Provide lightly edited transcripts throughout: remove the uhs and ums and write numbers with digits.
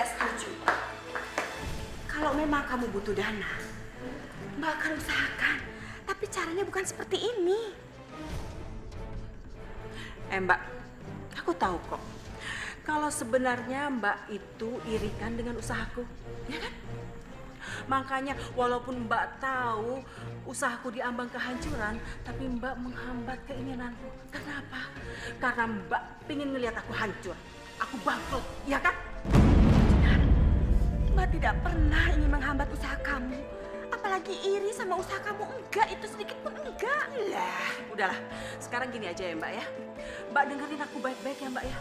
tidak setuju. Kalau memang kamu butuh dana, Mbak akan usahakan. Tapi caranya bukan seperti ini. Mbak, aku tahu kok. Kalau sebenarnya Mbak itu irikan dengan usahaku, ya kan? Makanya walaupun Mbak tahu usahaku diambang kehancuran, tapi Mbak menghambat keinginanku. Kenapa? Karena Mbak ingin ngelihat aku hancur. Aku bangkrut, ya kan? Benar. Mbak tidak pernah ingin menghambat usaha kamu. Apalagi iri sama usaha kamu. Enggak, itu sedikit pun enggak. Lah, udahlah. Sekarang gini aja ya Mbak ya. Mbak dengerin aku baik-baik ya Mbak ya.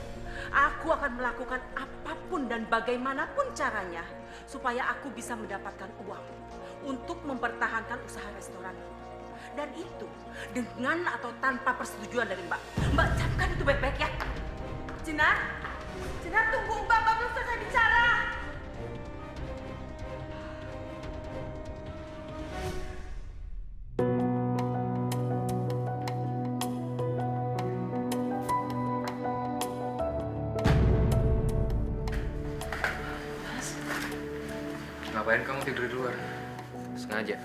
Aku akan melakukan apapun dan bagaimanapun caranya supaya aku bisa mendapatkan uang untuk mempertahankan usaha restoran. Dan itu dengan atau tanpa persetujuan dari Mbak. Mbak camkan itu baik-baik ya. Jenar, Jenar tunggu Mbak belum selesai bicara. Ngapain kamu tidur di luar? Sengaja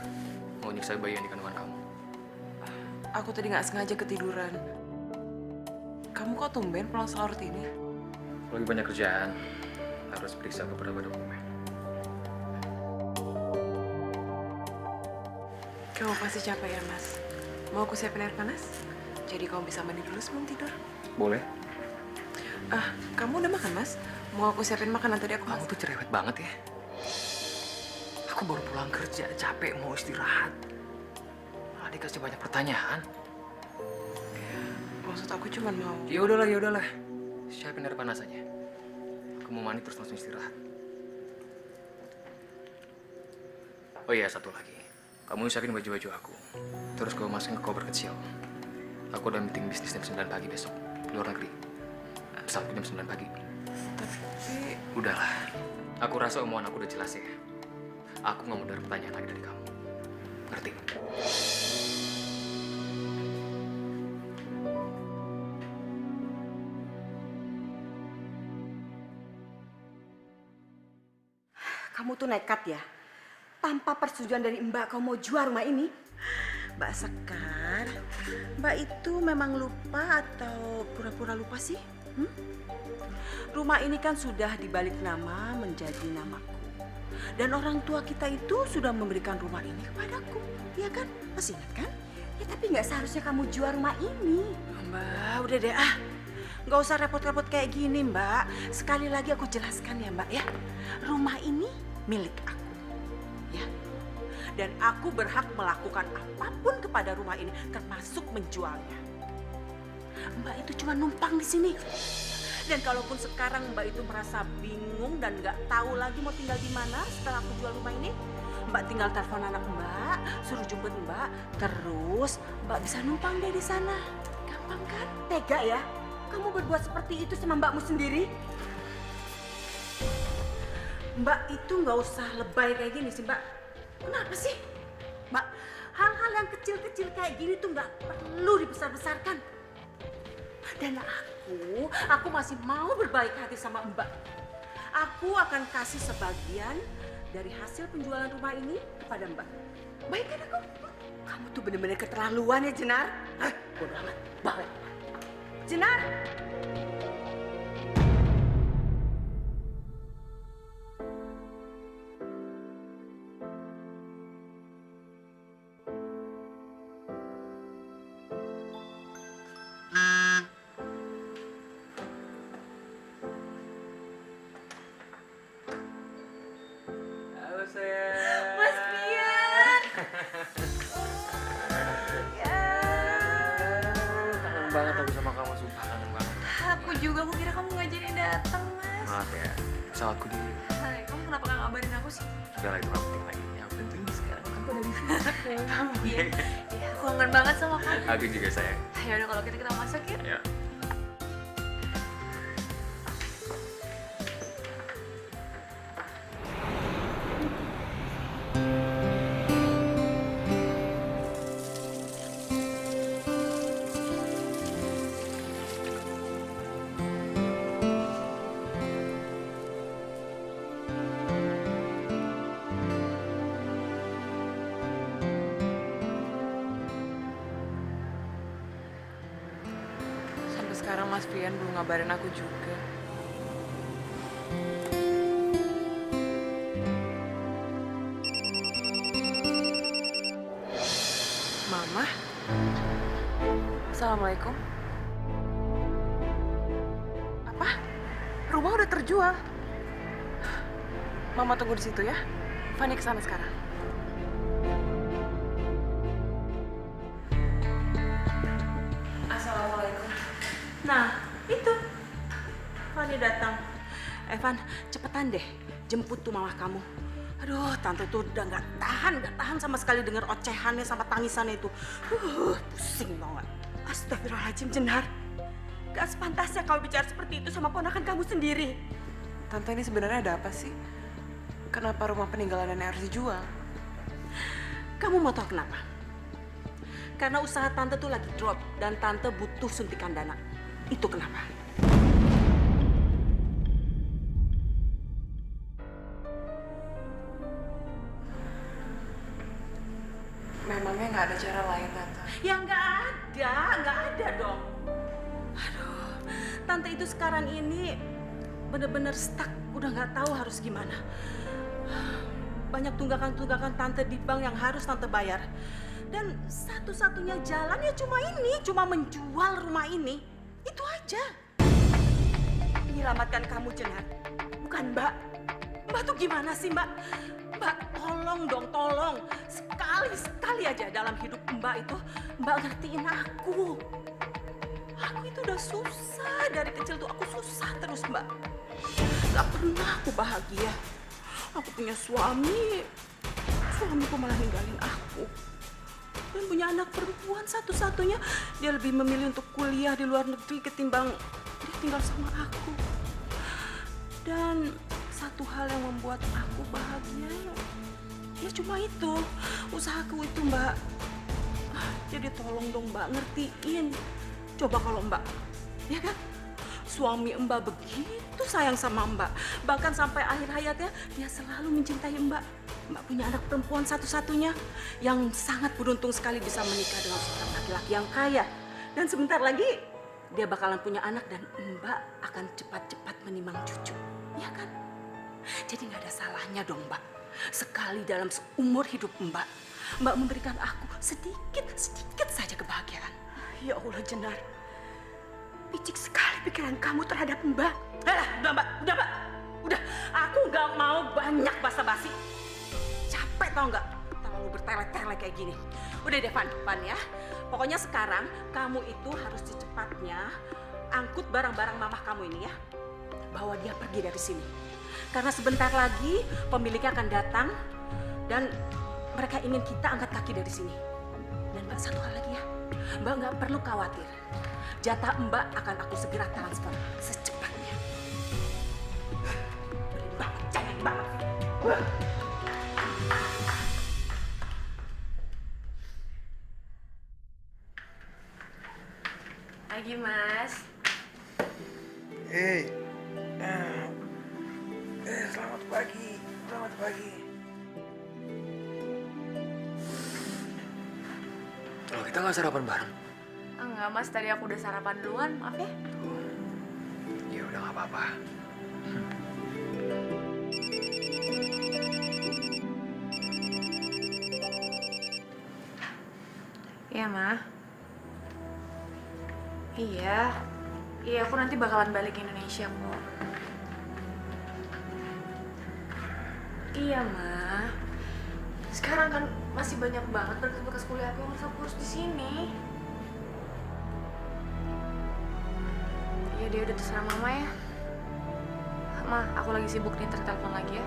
mau nyiksa bayi yang di kandungan kamu? Aku tadi nggak sengaja ketiduran. Kamu kok tumben pulang selarut ini? Lagi banyak kerjaan, harus periksa beberapa dokumen. Kamu pasti capek ya, Mas? Mau aku siapin air panas? Jadi kamu bisa mandi dulu sebelum tidur. Boleh? Kamu udah makan, Mas? Mau aku siapin makanan tadi aku Kamu masak. tuh cerewet banget ya. Aku baru pulang kerja, capek mau istirahat. Malah dikasih banyak pertanyaan. Maksud aku cuma mau... Ya udahlah. Siapin air panas aja. Aku mau mandi terus langsung istirahat. Oh iya, satu lagi. Kamu siapin baju-baju aku. Terus kamu masukin ke koper kecil. Aku udah meeting bisnis jam 9 pagi besok. Di luar negeri. Pesawatku jam 9 pagi. Tapi... Udahlah. Aku rasa omongan aku udah jelas ya. Aku nggak mau dengar pertanyaan lagi dari kamu. Ngerti? Kamu tuh nekat ya. Tanpa persetujuan dari Mbak kamu mau jual rumah ini. Mbak Sekar, Mbak itu memang lupa atau pura-pura lupa sih? Rumah ini kan sudah dibalik nama menjadi namaku. Dan orang tua kita itu sudah memberikan rumah ini kepadaku. Iya kan? Masih ingat kan? Ya tapi nggak seharusnya kamu jual rumah ini. Mbak, udah deh Nggak usah repot-repot kayak gini Mbak. Sekali lagi aku jelaskan ya Mbak ya. Rumah ini milik aku. Ya. Dan aku berhak melakukan apapun kepada rumah ini, termasuk menjualnya. Mbak itu cuma numpang di sini. Dan kalaupun sekarang Mbak itu merasa bingung dan nggak tahu lagi mau tinggal di mana setelah aku jual rumah ini, Mbak tinggal telepon anak Mbak, suruh jemput Mbak, terus Mbak bisa numpang deh di sana. Gampang kan? Tega ya? Kamu berbuat seperti itu sama Mbakmu sendiri? Mbak itu nggak usah lebay kayak gini sih Mbak. Kenapa sih? Mbak, hal-hal yang kecil-kecil kayak gini tuh nggak perlu dibesar-besarkan. Dan aku masih mau berbaik hati sama Mbak. Aku akan kasih sebagian dari hasil penjualan rumah ini kepada Mbak. Baik kan aku? Kamu tuh bener-bener keterlaluan ya Jenar. Hah? Bodoh amat. Baik. Jenar. Halo sayang. Mas Pian. Kangen banget aku sama kamu, sumpah kangen banget. Aku juga, aku kira kamu nggak jadi datang, Mas. Maaf ya, pesawatku di... Hai, kamu kenapa nggak ngabarin aku sih? Udah lah, itu nggak penting lagi. Yang penting sekarang aku udah di sini. Iya, aku kangen banget sama kamu. Aku juga sayang. Ya udah kalau kita masuk ya. Ya. sekarang Mas Pian belum ngabarin aku juga. Mama? Assalamualaikum. Apa? Rumah udah terjual? Mama tunggu di situ ya. Fanny kesana sekarang. Assalamualaikum. Nah, itu. Fanny datang. Evan, cepetan deh. Jemput tuh mama kamu. Aduh, tante tuh udah nggak tahan sama sekali denger ocehannya sama tangisannya itu. Pusing tau nggak? Astagfirullahaladzim, Jenar. Gak sepantasnya kau bicara seperti itu sama ponakan kamu sendiri. Tante, ini sebenarnya ada apa sih? Kenapa rumah peninggalan nenek harus dijual? Kamu mau tahu kenapa? Karena usaha tante tuh lagi drop dan tante butuh suntikan dana. Itu kenapa? Memangnya nggak ada cara lain, Tante? Ya nggak ada dong. Aduh, tante itu sekarang ini bener-bener stuck, udah nggak tahu harus gimana. Banyak tunggakan-tunggakan tante di bank yang harus tante bayar. Dan satu-satunya jalan ya cuma ini, cuma menjual rumah ini. Itu aja. Menyelamatkan kamu, Jenar. Bukan Mbak. Mbak tuh gimana sih, Mbak? Mbak, tolong dong, tolong. Sekali-sekali aja dalam hidup Mbak itu, Mbak ngertiin aku. Aku itu udah susah, dari kecil tuh aku susah terus, Mbak. Gak pernah aku bahagia. Aku punya suamiku malah ninggalin aku. Dan punya anak perempuan satu-satunya, dia lebih memilih untuk kuliah di luar negeri ketimbang dia tinggal sama aku. Dan satu hal yang membuat aku bahagia, ya cuma itu, usahaku itu, Mbak. Jadi tolong dong, Mbak, ngertiin. Coba kalau Mbak, ya kan? Suami Mbak begitu sayang sama Mbak. Bahkan sampai akhir hayatnya, dia selalu mencintai Mbak. Mbak punya anak perempuan satu-satunya yang sangat beruntung sekali bisa menikah dengan seorang laki-laki yang kaya. Dan sebentar lagi, dia bakalan punya anak dan Mbak akan cepat-cepat menimang cucu. Ya kan? Jadi nggak ada salahnya dong, Mbak. Sekali dalam seumur hidup Mbak, Mbak memberikan aku sedikit saja kebahagiaan. Ya Allah, Jenar. Picik sekali pikiran kamu terhadap Mbak. Udah Mbak. Udah, aku nggak mau banyak basa-basi. Capek tau nggak? Terlalu bertele-tele kayak gini. Udah deh, Van ya. Pokoknya sekarang kamu itu harus secepatnya angkut barang-barang mamah kamu ini ya. Bawa dia pergi dari sini. Karena sebentar lagi pemiliknya akan datang dan mereka ingin kita angkat kaki dari sini. Dan Mbak, satu hal lagi ya. Mbak nggak perlu khawatir. Jatah Mbak akan aku segera transfer secepatnya. Mbak, jangan banget. Pagi, Mas. Selamat pagi. Kalau kita nggak sarapan bareng? Enggak, Mas. Tadi aku udah sarapan duluan. Maaf ya. Ya udah nggak apa-apa. Iya, Ma. Iya, aku nanti bakalan balik ke Indonesia kok. Iya, Ma. Sekarang kan masih banyak banget berkas-berkas kuliah aku yang harus aku urus di sini. Iya, dia udah terserah Mama ya. Ma, aku lagi sibuk nih, telepon lagi ya.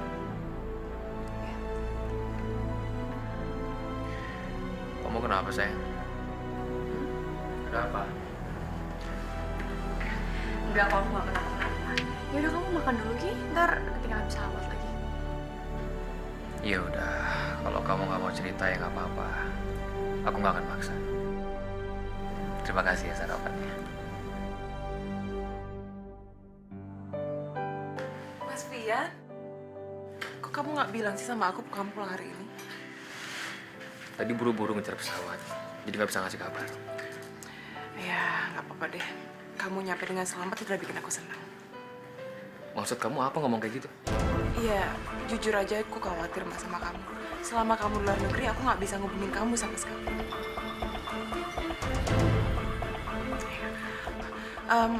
Kamu kenapa, sayang? Ada apa? Enggak, kok aku gak kenapa-kenapa. Yaudah, kamu makan dulu, Ki. Ntar ketinggalan pesawat lagi. Ya udah, kalau kamu nggak mau cerita ya nggak apa-apa. Aku nggak akan maksa. Terima kasih ya sarapannya. Mas Pian, kok kamu nggak bilang sih sama aku kamu pulang hari ini? Tadi buru-buru ngejar pesawat, jadi nggak bisa ngasih kabar. Ya, nggak apa-apa deh. kamu nyampe dengan selamat itu udah bikin aku senang. Maksud kamu apa ngomong kayak gitu? Iya, jujur aja aku khawatir Mas sama kamu. Selama kamu di luar negeri, aku nggak bisa ngubungin kamu sama sekali.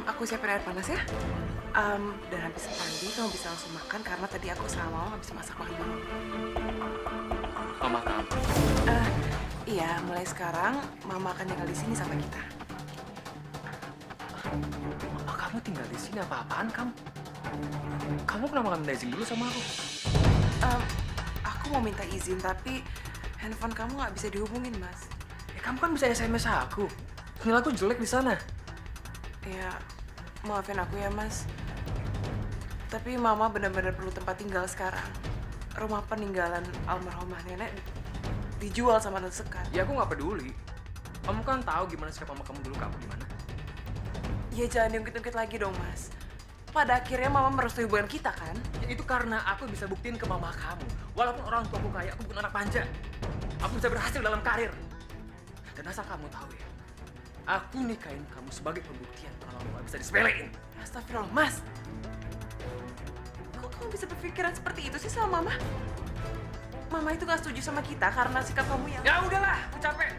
Aku siapin air panas ya. Dan habis mandi, kamu bisa langsung makan karena tadi aku sama Mama habis masak makan malam. Mama kamu. Iya, mulai sekarang Mama akan tinggal di sini sama kita. Mama kamu tinggal di sini apa-apaan kamu? Kamu kenapa nggak minta izin dulu sama aku? Aku mau minta izin, tapi handphone kamu nggak bisa dihubungin, Mas. Kamu kan bisa SMS aku. Sinyal aku jelek di sana. Ya, maafin aku ya, Mas. Tapi Mama benar-benar perlu tempat tinggal sekarang. Rumah peninggalan almarhumah nenek dijual sama Tante Sekar. Ya aku nggak peduli. Kamu kan tahu gimana sikap mama kamu dulu ke aku di mana. Ya jangan diungkit-ungkit lagi dong, Mas. Pada akhirnya Mama merestui hubungan kita kan? Ya, itu karena aku bisa buktiin ke mama kamu. Walaupun orang tuaku kaya, aku bukan anak manja. Aku bisa berhasil dalam karir. Dan asal kamu tahu ya, aku nikahin kamu sebagai pembuktian kalau kamu nggak bisa disepelein. Astagfirullah, Mas. Kok kamu bisa berpikiran seperti itu sih sama Mama? Mama itu gak setuju sama kita karena sikap kamu yang... Ya udahlah, aku capek.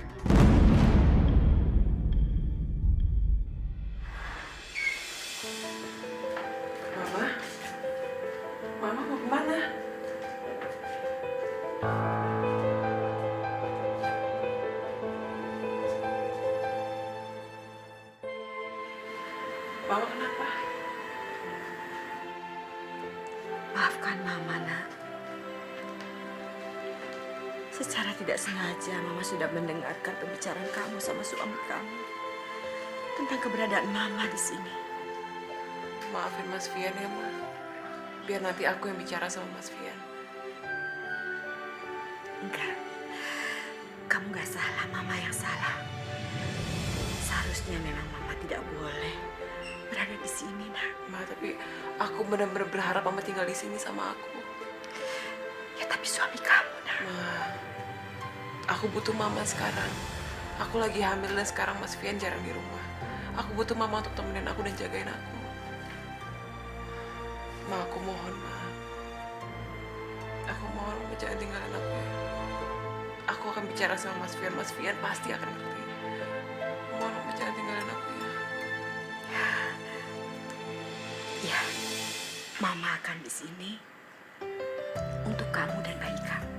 Mama? Mama mau kemana? Mama kenapa? Maafkan Mama, nak. Secara tidak sengaja, Mama sudah mendengarkan pembicaraan kamu sama suami kamu tentang keberadaan Mama di sini. Maafin Mas Fian ya, Ma. Biar nanti aku yang bicara sama Mas Fian. Enggak, kamu nggak salah, Mama yang salah. Seharusnya memang Mama tidak boleh berada di sini, nak. Ma, tapi aku benar-benar berharap Mama tinggal di sini sama aku. Ya tapi suami kamu, nak. Ma, aku butuh Mama sekarang. Aku lagi hamil dan sekarang Mas Fian jarang di rumah. Aku butuh Mama untuk temenin aku dan jagain aku. Ma, aku mohon, Ma. Aku mohon Mama jangan tinggalin aku ya. Aku akan bicara sama Mas Fian. Mas Fian pasti akan ngerti. Mohon Mama jangan tinggalin aku ya. Ya, Mama akan di sini untuk kamu dan bayi kamu.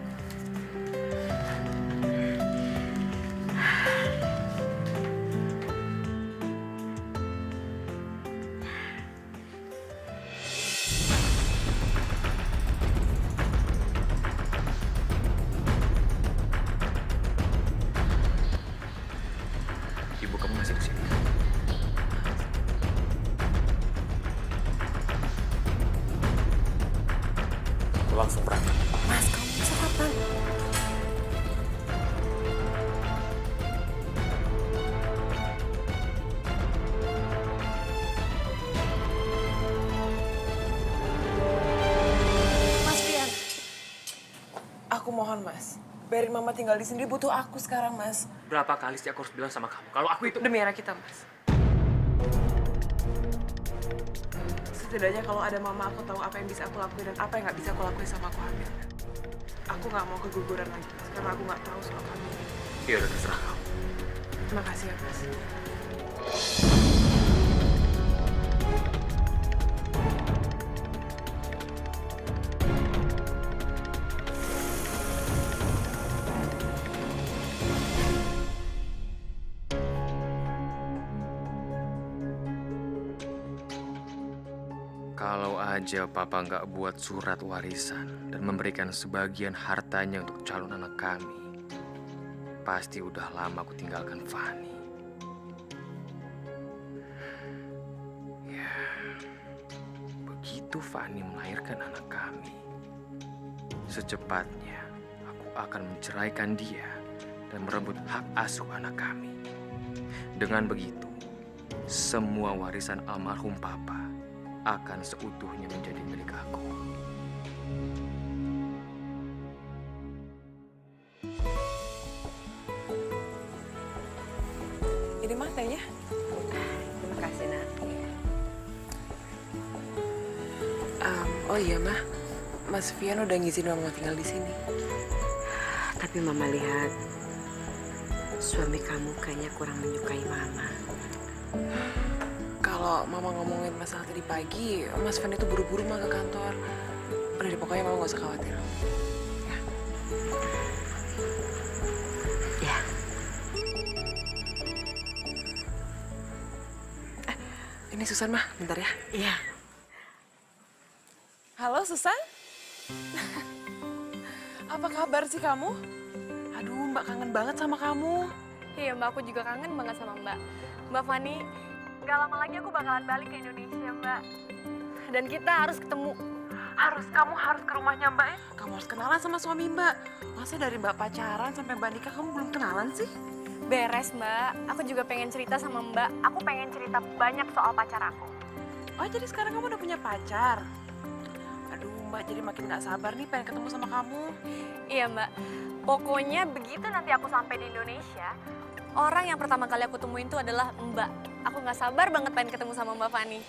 Ibu kamu masih di sini. Aku langsung berangkat. Mas, kamu bisa kapan? Mas Fian. Aku mohon, Mas. Biarin Mama tinggal di sini. Dia butuh aku sekarang, Mas. Berapa kali sih aku harus bilang sama kamu kalau aku itu... Demi anak kita, Mas. Setidaknya kalau ada Mama, aku tahu apa yang bisa aku lakuin dan apa yang nggak bisa aku lakuin sama aku hamil. Aku nggak mau keguguran lagi, Mas, karena aku nggak tahu soal hamil. Ya udah terserah kamu. Terima kasih ya, Mas. Kalau aja papa nggak buat surat warisan dan memberikan sebagian hartanya untuk calon anak kami, pasti udah lama aku tinggalkan Fani. Ya, begitu Fani melahirkan anak kami, secepatnya aku akan menceraikan dia dan merebut hak asuh anak kami. Dengan begitu, semua warisan almarhum papa akan seutuhnya menjadi milik aku. Ini mah tehnya. Terima kasih, nak. Oh iya, Mah. Mas Vian udah ngizinin Mama tinggal di sini. Tapi Mama lihat suami kamu kayaknya kurang menyukai Mama. Kalau Mama ngomongin masalah tadi pagi, Mas Vian itu buru-buru mah ke kantor. Udah deh, pokoknya Mama gak usah khawatir. Ya. Ya. Ini Susan, Mah. Bentar ya. Iya. Halo, Susan. Apa kabar sih kamu? Aduh, Mbak kangen banget sama kamu. Iya Mbak, aku juga kangen banget sama Mbak. Mbak Fani, gak lama lagi aku bakalan balik ke Indonesia Mbak. Dan kita harus ketemu. Kamu harus ke rumahnya Mbak ya. Kamu harus kenalan sama suami Mbak. Masa dari Mbak pacaran sampai Mbak nikah kamu belum kenalan sih? Beres Mbak, aku juga pengen cerita sama Mbak. Aku pengen cerita banyak soal pacar aku. Oh, jadi sekarang kamu udah punya pacar? Aduh, Mbak jadi makin gak sabar nih pengen ketemu sama kamu. Iya Mbak, pokoknya begitu nanti aku sampai di Indonesia, orang yang pertama kali aku temuin itu adalah Mbak. Aku gak sabar banget pengen ketemu sama Mbak Fani.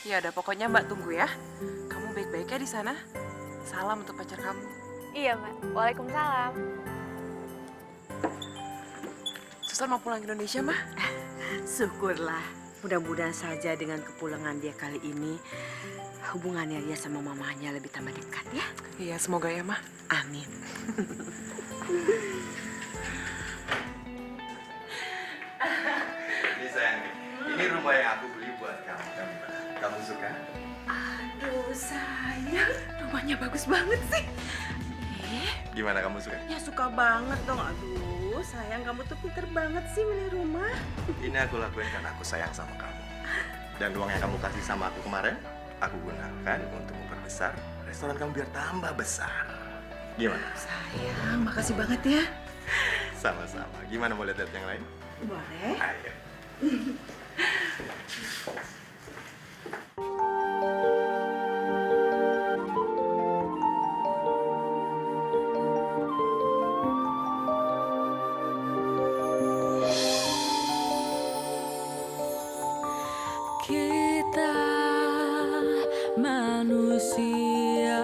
Ya udah, pokoknya Mbak tunggu ya. Kamu baik-baik ya di sana. Salam untuk pacar kamu. Iya Mbak, waalaikumsalam. Susan mau pulang ke Indonesia, Mah? Syukurlah. Mudah-mudahan saja dengan kepulangan dia kali ini, hubungannya dia sama mamanya lebih tambah dekat ya. Iya, semoga ya, Mah. Amin. Ini sayang, ini rumah yang aku beli buat kamu. Kamu suka? Aduh sayang, rumahnya bagus banget sih. Gimana kamu suka? Ya suka banget dong. Aduh sayang, kamu tuh pinter banget sih milih rumah. Ini aku lakuin karena aku sayang sama kamu. Dan uang yang kamu kasih sama aku kemarin, aku gunakan untuk memperbesar restoran kamu biar tambah besar. Gimana? Sayang, makasih banget ya. Sama-sama. Gimana mau lihat yang lain? Boleh. Ayo. Kita manusia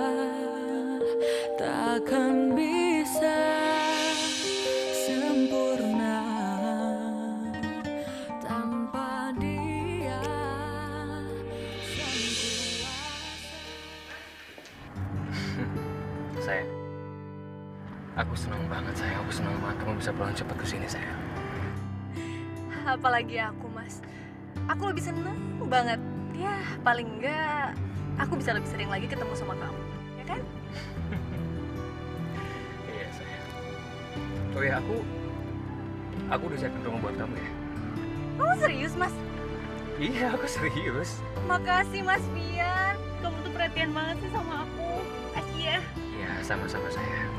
takkan bisa sempurna tanpa dia sang kuasa. Sayang, aku senang banget sayang. Aku senang banget kamu bisa pulang cepat ke sini sayang. Apalagi aku Mas, aku lebih seneng banget. Ya paling enggak aku bisa lebih sering lagi ketemu sama kamu, ya kan? Iya sayang. Oh ya, aku udah siapin rumah buat kamu ya. Kamu serius Mas? Iya, aku serius. Makasih Mas Fian, kamu tuh perhatian banget sih sama aku. Asyik ya. Iya, sama-sama sayang.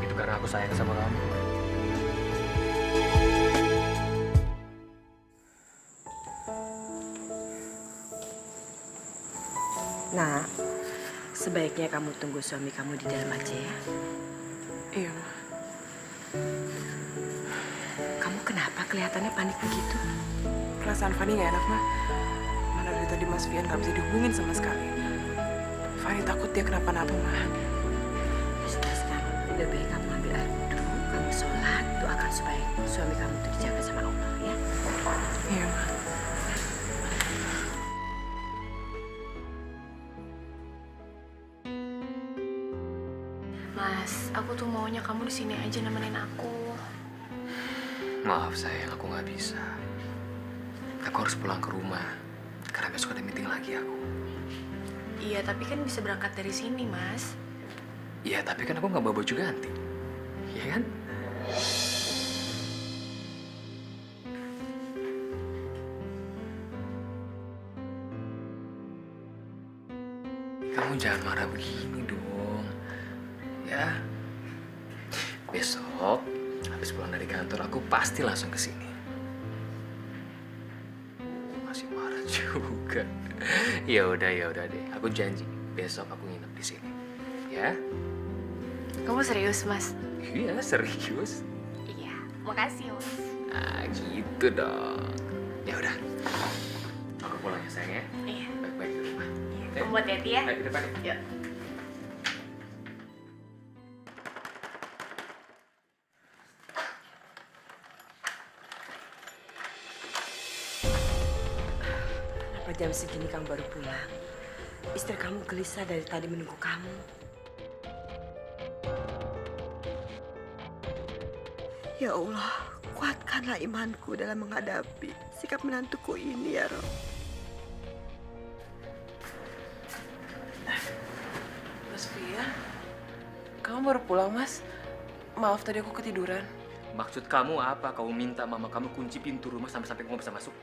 Itu karena aku sayang sama kamu. Nah, sebaiknya kamu tunggu suami kamu di dalam aja ya. Iya, Mah. Kamu kenapa kelihatannya panik begitu? Perasaan Fanny gak enak, Mah. Mana dari tadi Mas Vian gak bisa dihubungin sama sekali. Fanny takut dia kenapa-napa, Mah. Sudah sekarang, lebih baik kamu ambil air wudhu, kamu sholat, doakan supaya suami kamu itu dijaga sama Allah ya. Iya, Mah. Mas, aku tuh maunya kamu di sini aja nemenin aku. Maaf sayang, aku nggak bisa. Aku harus pulang ke rumah karena besok ada meeting lagi aku. Iya, tapi kan bisa berangkat dari sini, Mas. Iya, tapi kan aku nggak bawa baju ganti. Iya kan? Kamu jangan marah begini dong. Ya. Besok habis pulang dari kantor aku pasti langsung ke sini. Masih marah juga. Ya udah deh. Aku janji besok aku nginep di sini. Ya? Kamu serius, Mas? Iya, serius. Iya, makasih, Mas. Ah, gitu dong. Ya udah. Aku pulang ya sayang ya. Iya. Baik-baik di rumah. Iya, Ayo. buat Yeti ya. Ayo di depan ya. Kenapa jam segini kamu baru pulang? Istri kamu gelisah dari tadi menunggu kamu. Ya Allah, kuatkanlah imanku dalam menghadapi sikap menantuku ini ya Rob. Mas Fia, kamu baru pulang, Mas? Maaf, tadi aku ketiduran. Maksud kamu apa? Kamu minta mama kamu kunci pintu rumah sampai kamu bisa masuk?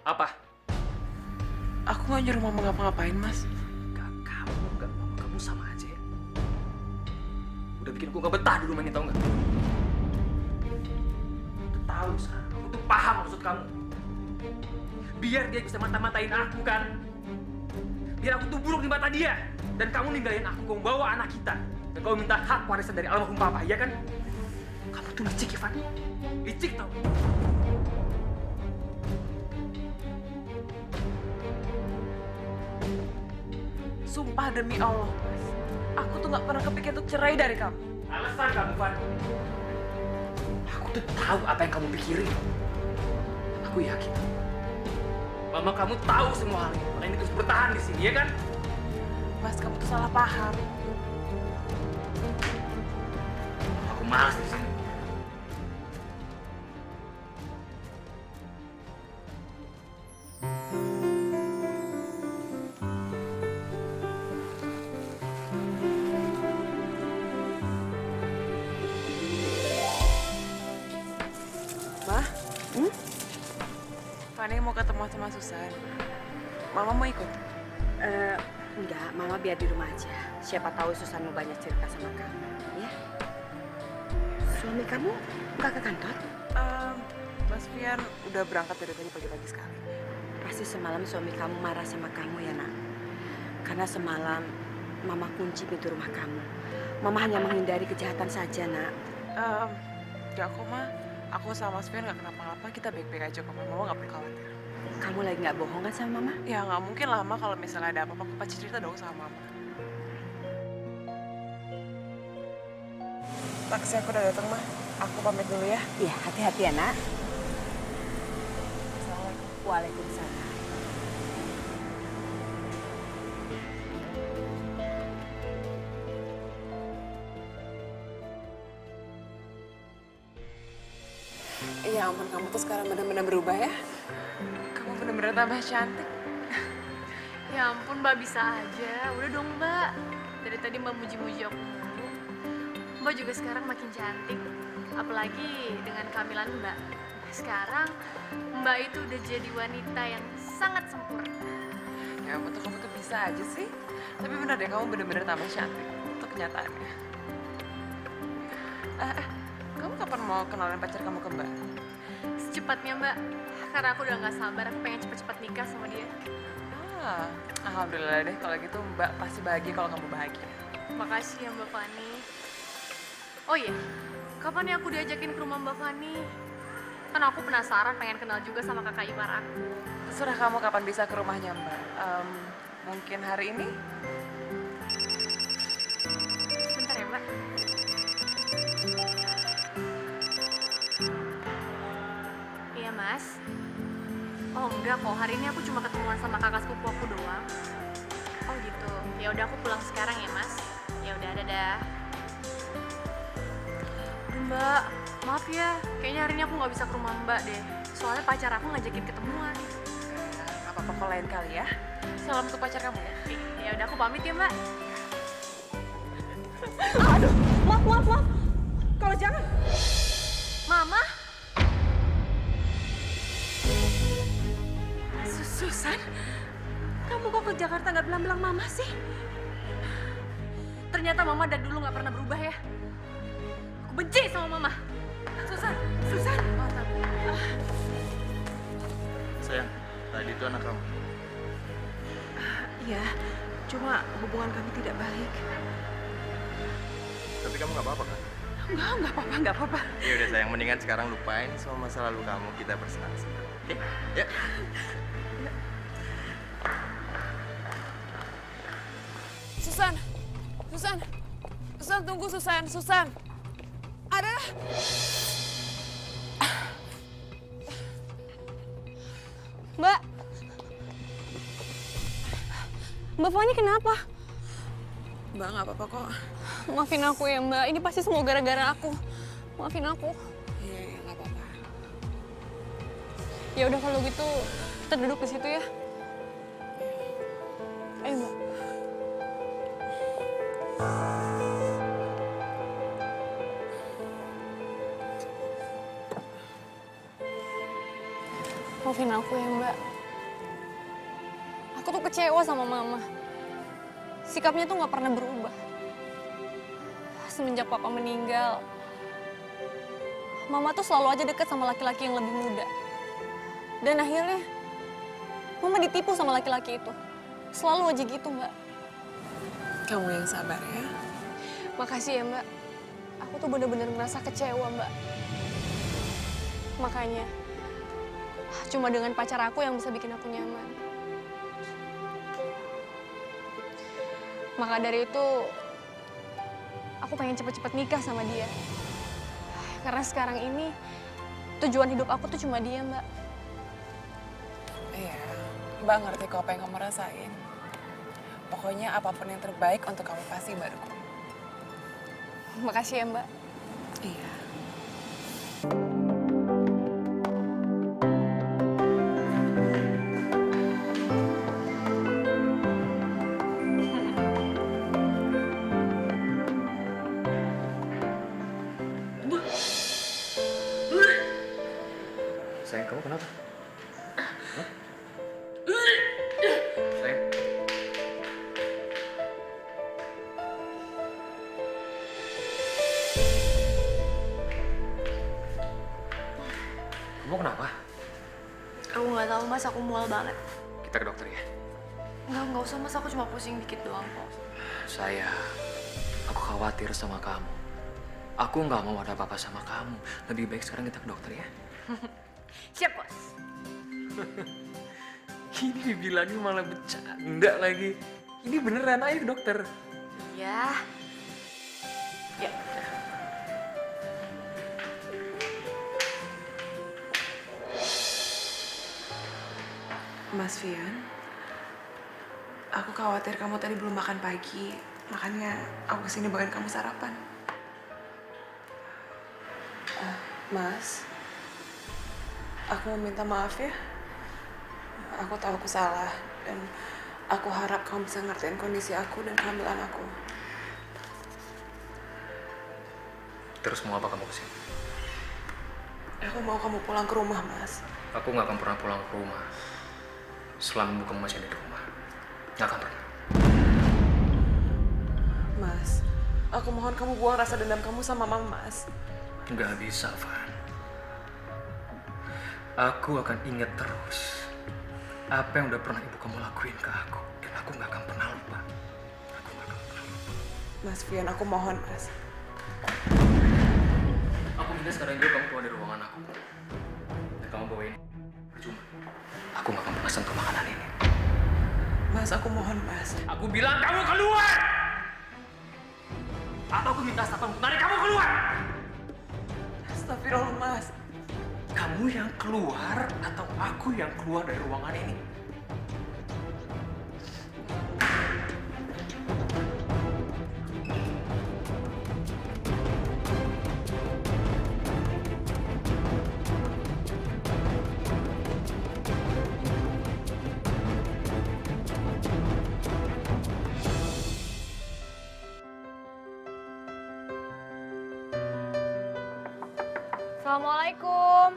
Apa? Aku nggak nyuruh mama ngapa-ngapain, Mas. Gak mama kamu sama aja ya. Udah bikin aku gak betah di rumah ini, tau gak? Udah tahu sekarang, kamu tuh paham maksud kamu. Biar dia bisa mata-matain aku kan. Biar aku tuh buruk di mata dia. Dan kamu ninggalin aku, kamu bawa anak kita. Dan kamu minta hak warisan dari almarhum papa, iya kan? Kamu tuh licik, Ivan. Licik tau. Sumpah demi Allah, Mas. Aku tuh nggak pernah kepikir untuk cerai dari kamu. Alasan kamu, Van. Aku tuh tahu apa yang kamu pikirin. Aku yakin. Mama kamu tahu semua hal ini. Makanya terus bertahan di sini, ya kan? Mas, kamu tuh salah paham. Aku malas di sini. Fani mau ketemu sama Susan. Mama mau ikut? Enggak, Mama biar di rumah aja. Siapa tahu Susan mau banyak cerita sama kamu, ya? Suami kamu nggak ke kantor? Mas Fian udah berangkat dari tadi pagi-pagi sekali. Pasti semalam suami kamu marah sama kamu ya, Nak. Karena semalam Mama kunci pintu rumah kamu. Mama hanya menghindari kejahatan saja, Nak. Enggak kok, Ma. Aku sama Mas Fian nggak kenapa-napa. Kita baik-baik aja kok, Ma. Mama nggak perlu khawatir. Kamu lagi nggak bohong kan sama Mama? Ya nggak mungkin lah, Ma. Kalau misalnya ada apa-apa, aku pasti cerita dong sama Mama. Taksi aku udah datang, Ma. Aku pamit dulu ya. Iya, hati-hati ya, Nak. Waalaikumsalam. Ya ampun, kamu tuh sekarang benar-benar berubah ya. Kamu benar-benar tambah cantik. Ya ampun Mbak, bisa aja. Udah dong Mbak. Dari tadi Mbak muji-muji aku mulu. Mbak juga sekarang makin cantik. Apalagi dengan kehamilan Mbak. Sekarang Mbak itu udah jadi wanita yang sangat sempurna. Ya ampun, kamu tuh bisa aja sih. Tapi benar deh, kamu benar-benar tambah cantik. Itu kenyataannya. Kamu kapan mau kenalin pacar kamu ke Mbak? Secepatnya Mbak. Karena aku udah gak sabar. Aku pengen cepet-cepet nikah sama dia. Alhamdulillah deh, kalau gitu Mbak pasti bahagia kalau kamu bahagia. Makasih ya Mbak Fani. Oh iya, kapan ya aku diajakin ke rumah Mbak Fani? Kan aku penasaran pengen kenal juga sama kakak ipar aku. Terserah kamu kapan bisa ke rumahnya Mbak. Mungkin hari ini? Bentar ya Mbak. Iya Mas. Oh enggak kok, hari ini aku cuma ketemuan sama kakak sepupu aku doang. Oh gitu. Ya udah aku pulang sekarang ya Mas. Ya udah, dadah. Aduh, Mbak, maaf ya. Kayaknya hari ini aku nggak bisa ke rumah Mbak deh. Soalnya pacar aku ngajakin ketemuan. Gak apa-apa, kok lain kali ya. Salam untuk pacar kamu ya. Ya udah aku pamit ya Mbak. Aduh, maaf. Kalau jangan. Mama? Susan, kamu kok ke Jakarta nggak bilang-bilang Mama sih? Ternyata Mama dari dulu nggak pernah berubah ya. Aku benci sama Mama. Susan. Sayang, tadi itu anak kamu. Iya, cuma hubungan kami tidak baik. Tapi kamu nggak apa-apa kan? Nggak apa-apa. Ya udah sayang, mendingan sekarang lupain semua masa lalu kamu, kita bersenang-senang. Oke? Ya. Susan. Susan, tunggu Susan. Susan. Ada. Mbak. Mbak Fani kenapa? Mbak, nggak apa-apa kok. Maafin aku ya Mbak, ini pasti semua gara-gara aku. Maafin aku. Iya, iya, nggak apa-apa. Ya udah kalau gitu, kita duduk di situ ya. Ayo Mbak. Maafin aku ya Mbak. Aku tuh kecewa sama Mama. Sikapnya tuh nggak pernah berubah. Semenjak Papa meninggal, Mama tuh selalu aja deket sama laki-laki yang lebih muda. Dan akhirnya, Mama ditipu sama laki-laki itu. Selalu aja gitu, Mbak. Kamu yang sabar ya. Makasih ya, Mbak. Aku tuh bener-bener merasa kecewa, Mbak. Makanya, cuma dengan pacar aku yang bisa bikin aku nyaman. Maka dari itu, aku pengen cepet-cepet nikah sama dia. Karena sekarang ini, tujuan hidup aku tuh cuma dia, Mbak. Iya, Mbak ngerti kok apa yang kamu rasain. Pokoknya apapun yang terbaik untuk kamu pasti Mbak dukung. Makasih ya, Mbak. Iya. Sayang, kamu kenapa? Hah? Sayang. Kamu kenapa? Aku nggak tahu mas, aku mual banget. Kita ke dokter ya. Nggak usah mas, aku cuma pusing dikit doang kok. Aku khawatir sama kamu. Aku nggak mau ada apa-apa sama kamu. Lebih baik sekarang kita ke dokter ya. Siap bos. Ini dibilangin malah bercanda lagi. Ini beneran, ayo ke dokter. Ya. Ya. Mas Fian, aku khawatir kamu tadi belum makan pagi. Makanya aku kesini bawain kamu sarapan. Mas, aku mau minta maaf ya. Aku tahu aku salah. Dan aku harap kamu bisa ngertiin kondisi aku dan kehamilan aku. Terus mau apa kamu kesini? Aku mau kamu pulang ke rumah, Mas. Aku nggak akan pernah pulang ke rumah selama kamu masih ada di rumah. Nggak akan pernah. Mas, aku mohon kamu buang rasa dendam kamu sama Mama, Mas. Nggak bisa, Van. Aku akan ingat terus apa yang udah pernah ibu kamu lakuin ke aku. Dan aku nggak akan pernah lupa. Aku nggak akan pernah lupa. Mas Fian, aku mohon, Mas. Aku minta sekarang juga kamu keluar dari ruangan aku. Dan kamu bawa ini. Percuma. Aku nggak akan pernah sentuh makanan ini. Mas, aku mohon, Mas. Aku bilang kamu keluar! Atau aku minta staf untuk tarik kamu keluar! Astagfirullah, Mas. Kamu yang keluar atau aku yang keluar dari ruangan ini? Assalamualaikum.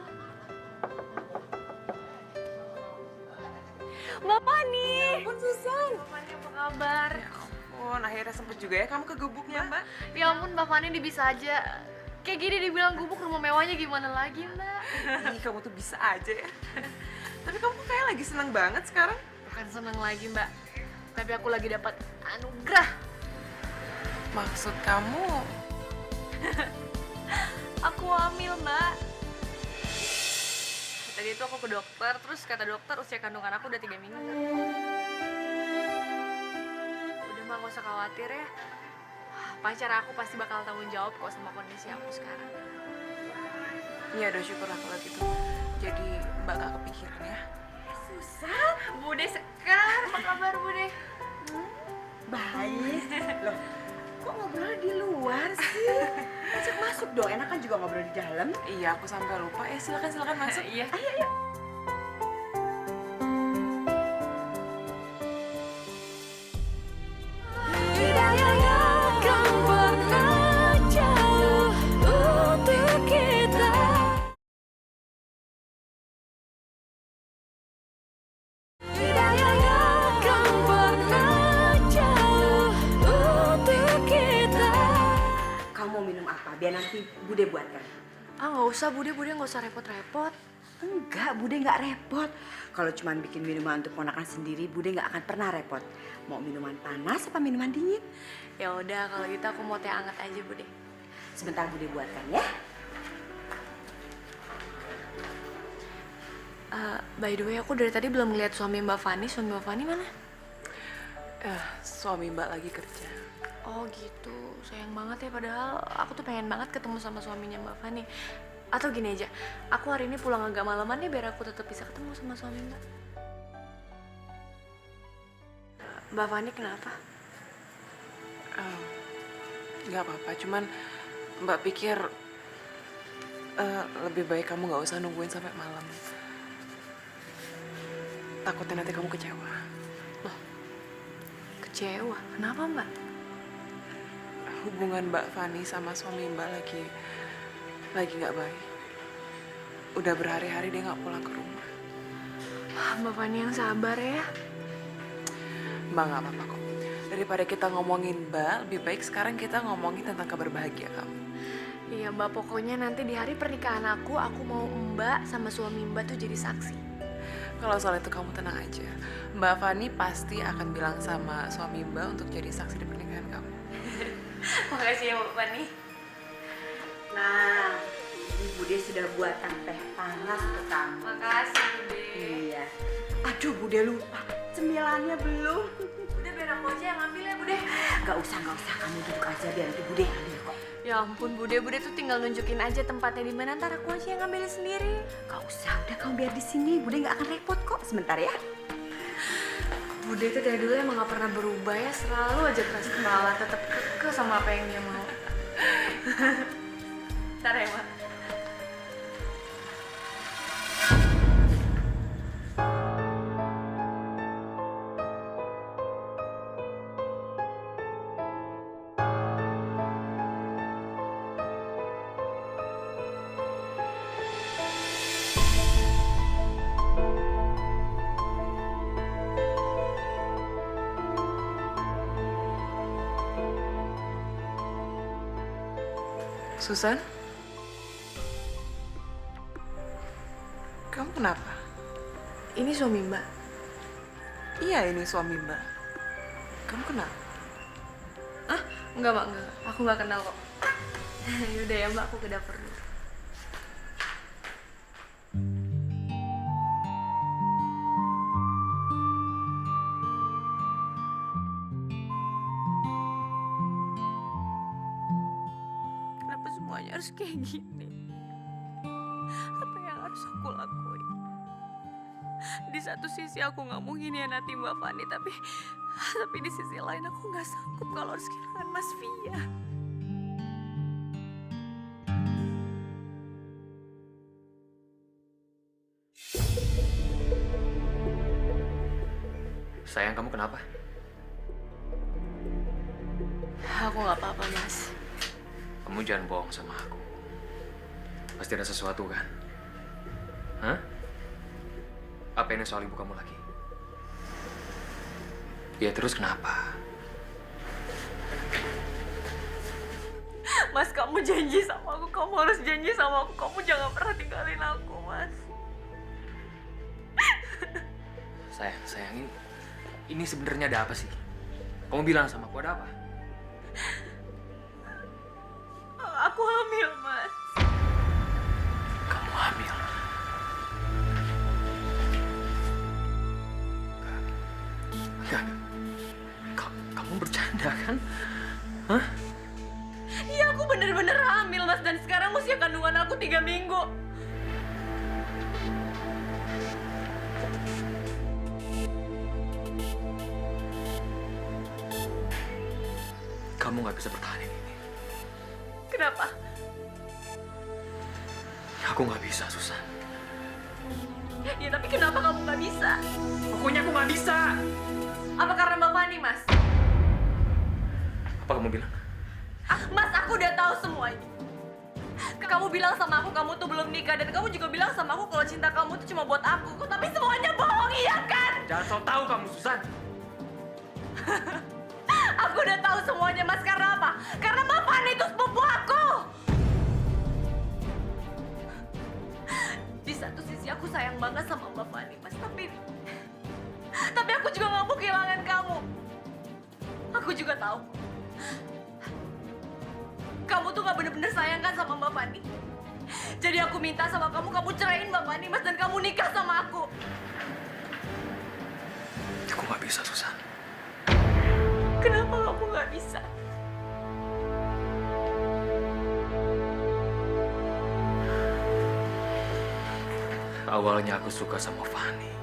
Mbak Fani. Ampun, Susan. Fani apa kabar? Ampun, akhirnya sempet juga ya kamu ke gubuknya, Mbak. Ya ampun Mbak Fani bisa aja. Kayak gini dibilang gubuk, rumah mewahnya gimana lagi Mbak? Ih, kamu tuh bisa aja ya. Tapi kamu tuh kayak lagi seneng banget sekarang. Bukan seneng lagi Mbak. Tapi aku lagi dapat anugerah. Maksud kamu, Aku hamil Mbak. Tadi itu aku ke dokter, terus kata dokter usia kandungan aku udah 3 minggu. Udah Mbak, gak usah khawatir ya. pacar aku pasti bakal tanggung jawab kok sama kondisi aku sekarang. Iya udah syukurlah kalau gitu. Jadi Mbak gak kepikiran ya. Susan, Bude Sekar, apa kabar Bude? baik. Loh, kok ngobrol di luar sih? Ajak masuk dong, enak kan juga ngobrol di dalam. Iya aku sampai lupa. Silakan masuk. Iya. Tidak akan pernah jauh untuk kita. Tidak akan pernah jauh untuk kita. Kamu mau minum apa? Biar nanti Bude buatkan. Ah nggak usah Bude nggak usah repot-repot. Enggak, Bude nggak repot. Kalau cuma bikin minuman untuk ponakan sendiri, Bude nggak akan pernah repot. Mau minuman panas apa minuman dingin? Ya udah kalau gitu aku mau teh hangat aja Bude. Sebentar Bude buatkan ya. By the way aku dari tadi belum ngeliat suami Mbak Fani. Suami Mbak Fani mana? Suami Mbak lagi kerja. Oh gitu, sayang banget ya padahal aku tuh pengen banget ketemu sama suaminya Mbak Fani. Atau gini aja, aku hari ini pulang agak malaman deh biar aku tetap bisa ketemu sama suami Mbak. Mbak Fani kenapa? Nggak apa-apa, cuman Mbak pikir lebih baik kamu nggak usah nungguin sampai malam. Takutnya nanti kamu kecewa. Kecewa? Kenapa Mbak? Hubungan Mbak Fani sama suami Mbak lagi nggak baik. Udah berhari-hari dia nggak pulang ke rumah. Mbak Fani yang sabar ya. Mbak nggak apa-apa kok. Daripada kita ngomongin Mbak, lebih baik sekarang kita ngomongin tentang kabar bahagia kamu. Iya Mbak, pokoknya nanti di hari pernikahan aku mau Mbak sama suami Mbak tuh jadi saksi. Kalau soal itu kamu tenang aja. Mbak Fani pasti akan bilang sama suami Mbak untuk jadi saksi di pernikahan kamu. Makasih ya Mbak Fani. Nah, ini Bude sudah buatkan teh panas untuk kamu. Makasih Bude. Iya. Aduh, Bude lupa. Cemilannya belum. Udah biar aku aja yang ambil ya Bude. Gak usah. Kamu duduk aja biar nanti Bude ambil kok. Ya ampun Bude tuh tinggal nunjukin aja tempatnya di mana, ntar aku aja yang ngambil sendiri. Gak usah, udah kamu biar di sini. Bude gak akan repot kok. Sebentar ya. Bude tuh dari dulu emang gak pernah berubah ya, selalu aja keras kepala, tetap kekeh sama apa yang dia mau. Ntar ya Mbak. Susan? Kamu kenapa? Ini suami Mbak. Iya, ini suami Mbak. Kamu kenapa? Enggak Mbak, enggak. Aku nggak kenal kok. Yaudah ya Mbak, aku ke dapur dulu. Kenapa semuanya harus kayak gini? Apa yang harus aku lakuin? Di satu sisi aku nggak mau ngkhianati Mbak Fani, tapi di sisi lain aku nggak sanggup kalau harus kehilangan Mas Via. Sayang, kamu kenapa? Aku nggak apa-apa Mas. Kamu jangan bohong sama aku. Pasti ada sesuatu kan? Hah? Apa ini soal ibu kamu lagi? Ya terus kenapa? Mas, kamu janji sama aku, kamu harus janji sama aku, kamu jangan pernah tinggalin aku, Mas. Sayang, ini sebenarnya ada apa sih? Kamu bilang sama aku ada apa? Aku hamil, Mas. Kamu hamil? Enggak. Kamu bercanda kan? Hah? Mas, dan sekarang usia kandungan aku 3 minggu. Kamu nggak bisa bertahan ini. Kenapa? Aku nggak bisa, Susan. Ya tapi kenapa kamu nggak bisa? Pokoknya aku nggak bisa. Apa karena Mbak Fani, Mas? Apa kamu bilang? Mas, aku udah tahu semuanya. Kamu bilang sama aku kamu tuh belum nikah, dan kamu juga bilang sama aku kalau cinta kamu tuh cuma buat aku. Tapi semuanya bohong, iya kan? Jangan so tahu kamu, Susan. Aku udah tahu semuanya, Mas. Karena apa? Karena Mbak Fani itu sepupu aku. Di satu sisi aku sayang banget sama Mbak Fani, Mas. Tapi aku juga nggak mau kehilangan kamu. Aku juga tahu kamu tuh nggak bener-bener sayang kan sama Mbak Fani. Jadi aku minta sama kamu ceraiin Mbak Fani, Mas, dan kamu nikah sama aku. Aku nggak bisa, Susan. Kenapa kamu nggak bisa? Awalnya aku suka sama Fani.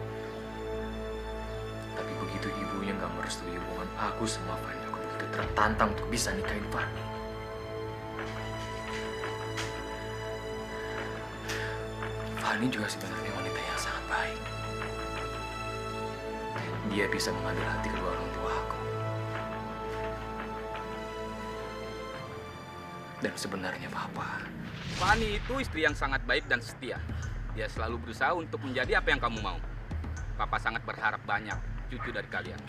Tapi begitu ibunya nggak merestui hubungan aku sama Fani, aku begitu tertantang untuk bisa nikahin Fani. Fani juga sebenarnya wanita yang sangat baik. Dia bisa mengambil hati kedua orang tua aku. Dan sebenarnya Papa, Fani itu istri yang sangat baik dan setia. Dia selalu berusaha untuk menjadi apa yang kamu mau. Papa sangat berharap banyak cucu dari kalian.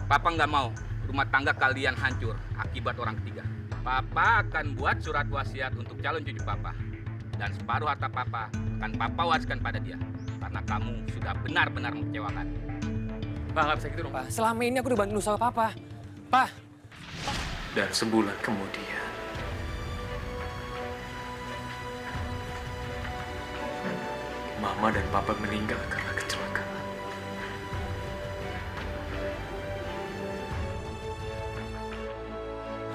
Papa nggak mau rumah tangga kalian hancur akibat orang ketiga. Papa akan buat surat wasiat untuk calon cucu Papa. Dan separuh harta Papa akan Papa wariskan pada dia. Karena kamu sudah benar-benar mengecewakan. Pak, nggak bisa gitu dong, Pak. Selama ini aku udah bantu usaha papa. Pak, Dan sebulan kemudian, Mama dan Papa meninggal karena kecelakaan.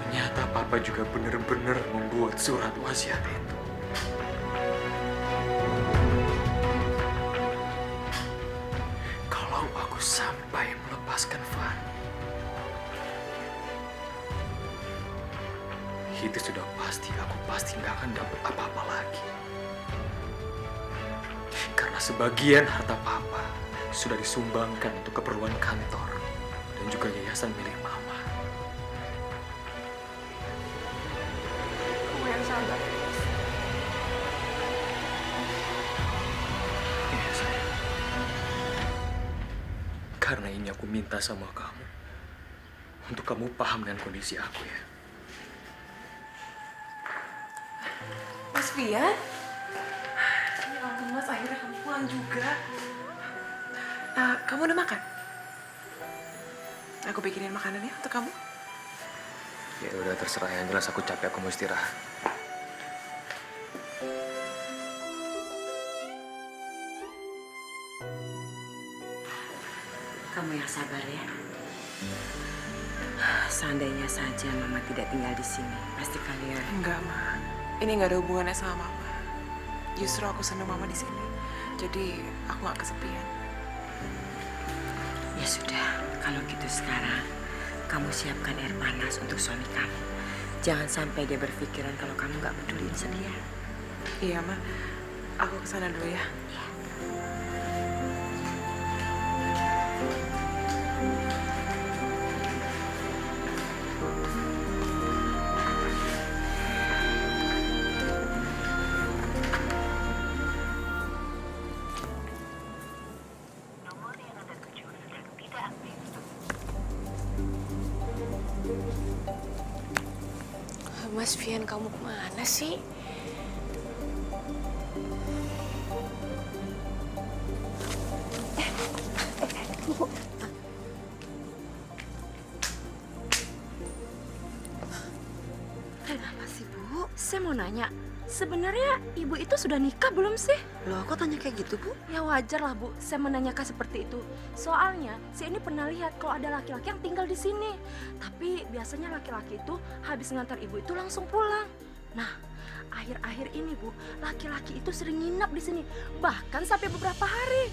Ternyata Papa juga benar-benar membuat surat wasiat itu. Kalau aku sampai melepaskan Fani, itu sudah pasti aku pasti nggak akan dapat apa-apa lagi. Karena sebagian harta Papa sudah disumbangkan untuk keperluan kantor dan juga yayasan milik Mama. Kamu yang sabar. Iya, sayang. Karena ini aku minta sama kamu untuk kamu paham dengan kondisi aku ya. Mas Fian? Ya ampun, Mas, akhirnya kamu pulang juga. Kamu udah makan? Aku bikinin makanan ya untuk kamu. Ya udah terserah, yang jelas aku capek, aku mau istirahat. Kamu yang sabar ya. Seandainya saja Mama tidak tinggal di sini, pasti kalian. Enggak, Ma. Ini nggak ada hubungannya sama Mama. Justru aku seneng Mama di sini. Jadi aku nggak kesepian. Ya sudah, kalau gitu sekarang kamu siapkan air panas untuk suami kamu. Jangan sampai dia berpikiran kalau kamu nggak peduliin sedia. Iya, Ma. Aku kesana dulu ya. Mas Fian, kamu kemana sih? Kenapa sih, Bu? Saya mau nanya, sebenarnya Ibu itu sudah nikah belum sih? Loh, kok tanya kayak gitu, Bu? Ya wajar lah, Bu. Saya menanyakan seperti itu. Soalnya, saya ini pernah lihat kalau ada laki-laki yang tinggal di sini. Tapi biasanya laki-laki itu habis ngantar Ibu itu langsung pulang. Nah, akhir-akhir ini Bu, laki-laki itu sering nginap di sini, bahkan sampai beberapa hari.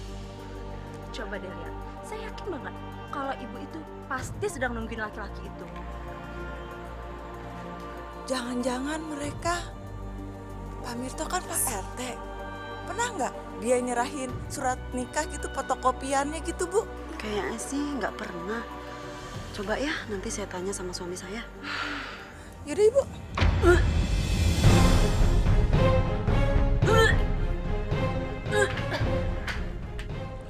Coba deh lihat, saya yakin banget kalau ibu itu pasti sedang nungguin laki-laki itu. Jangan-jangan mereka, Pak Mirto kan Pak RT. Pernah nggak dia nyerahin surat nikah gitu, fotokopiannya gitu, Bu? Kayaknya sih nggak pernah. Coba ya, nanti saya tanya sama suami saya. Yaudah, Ibu.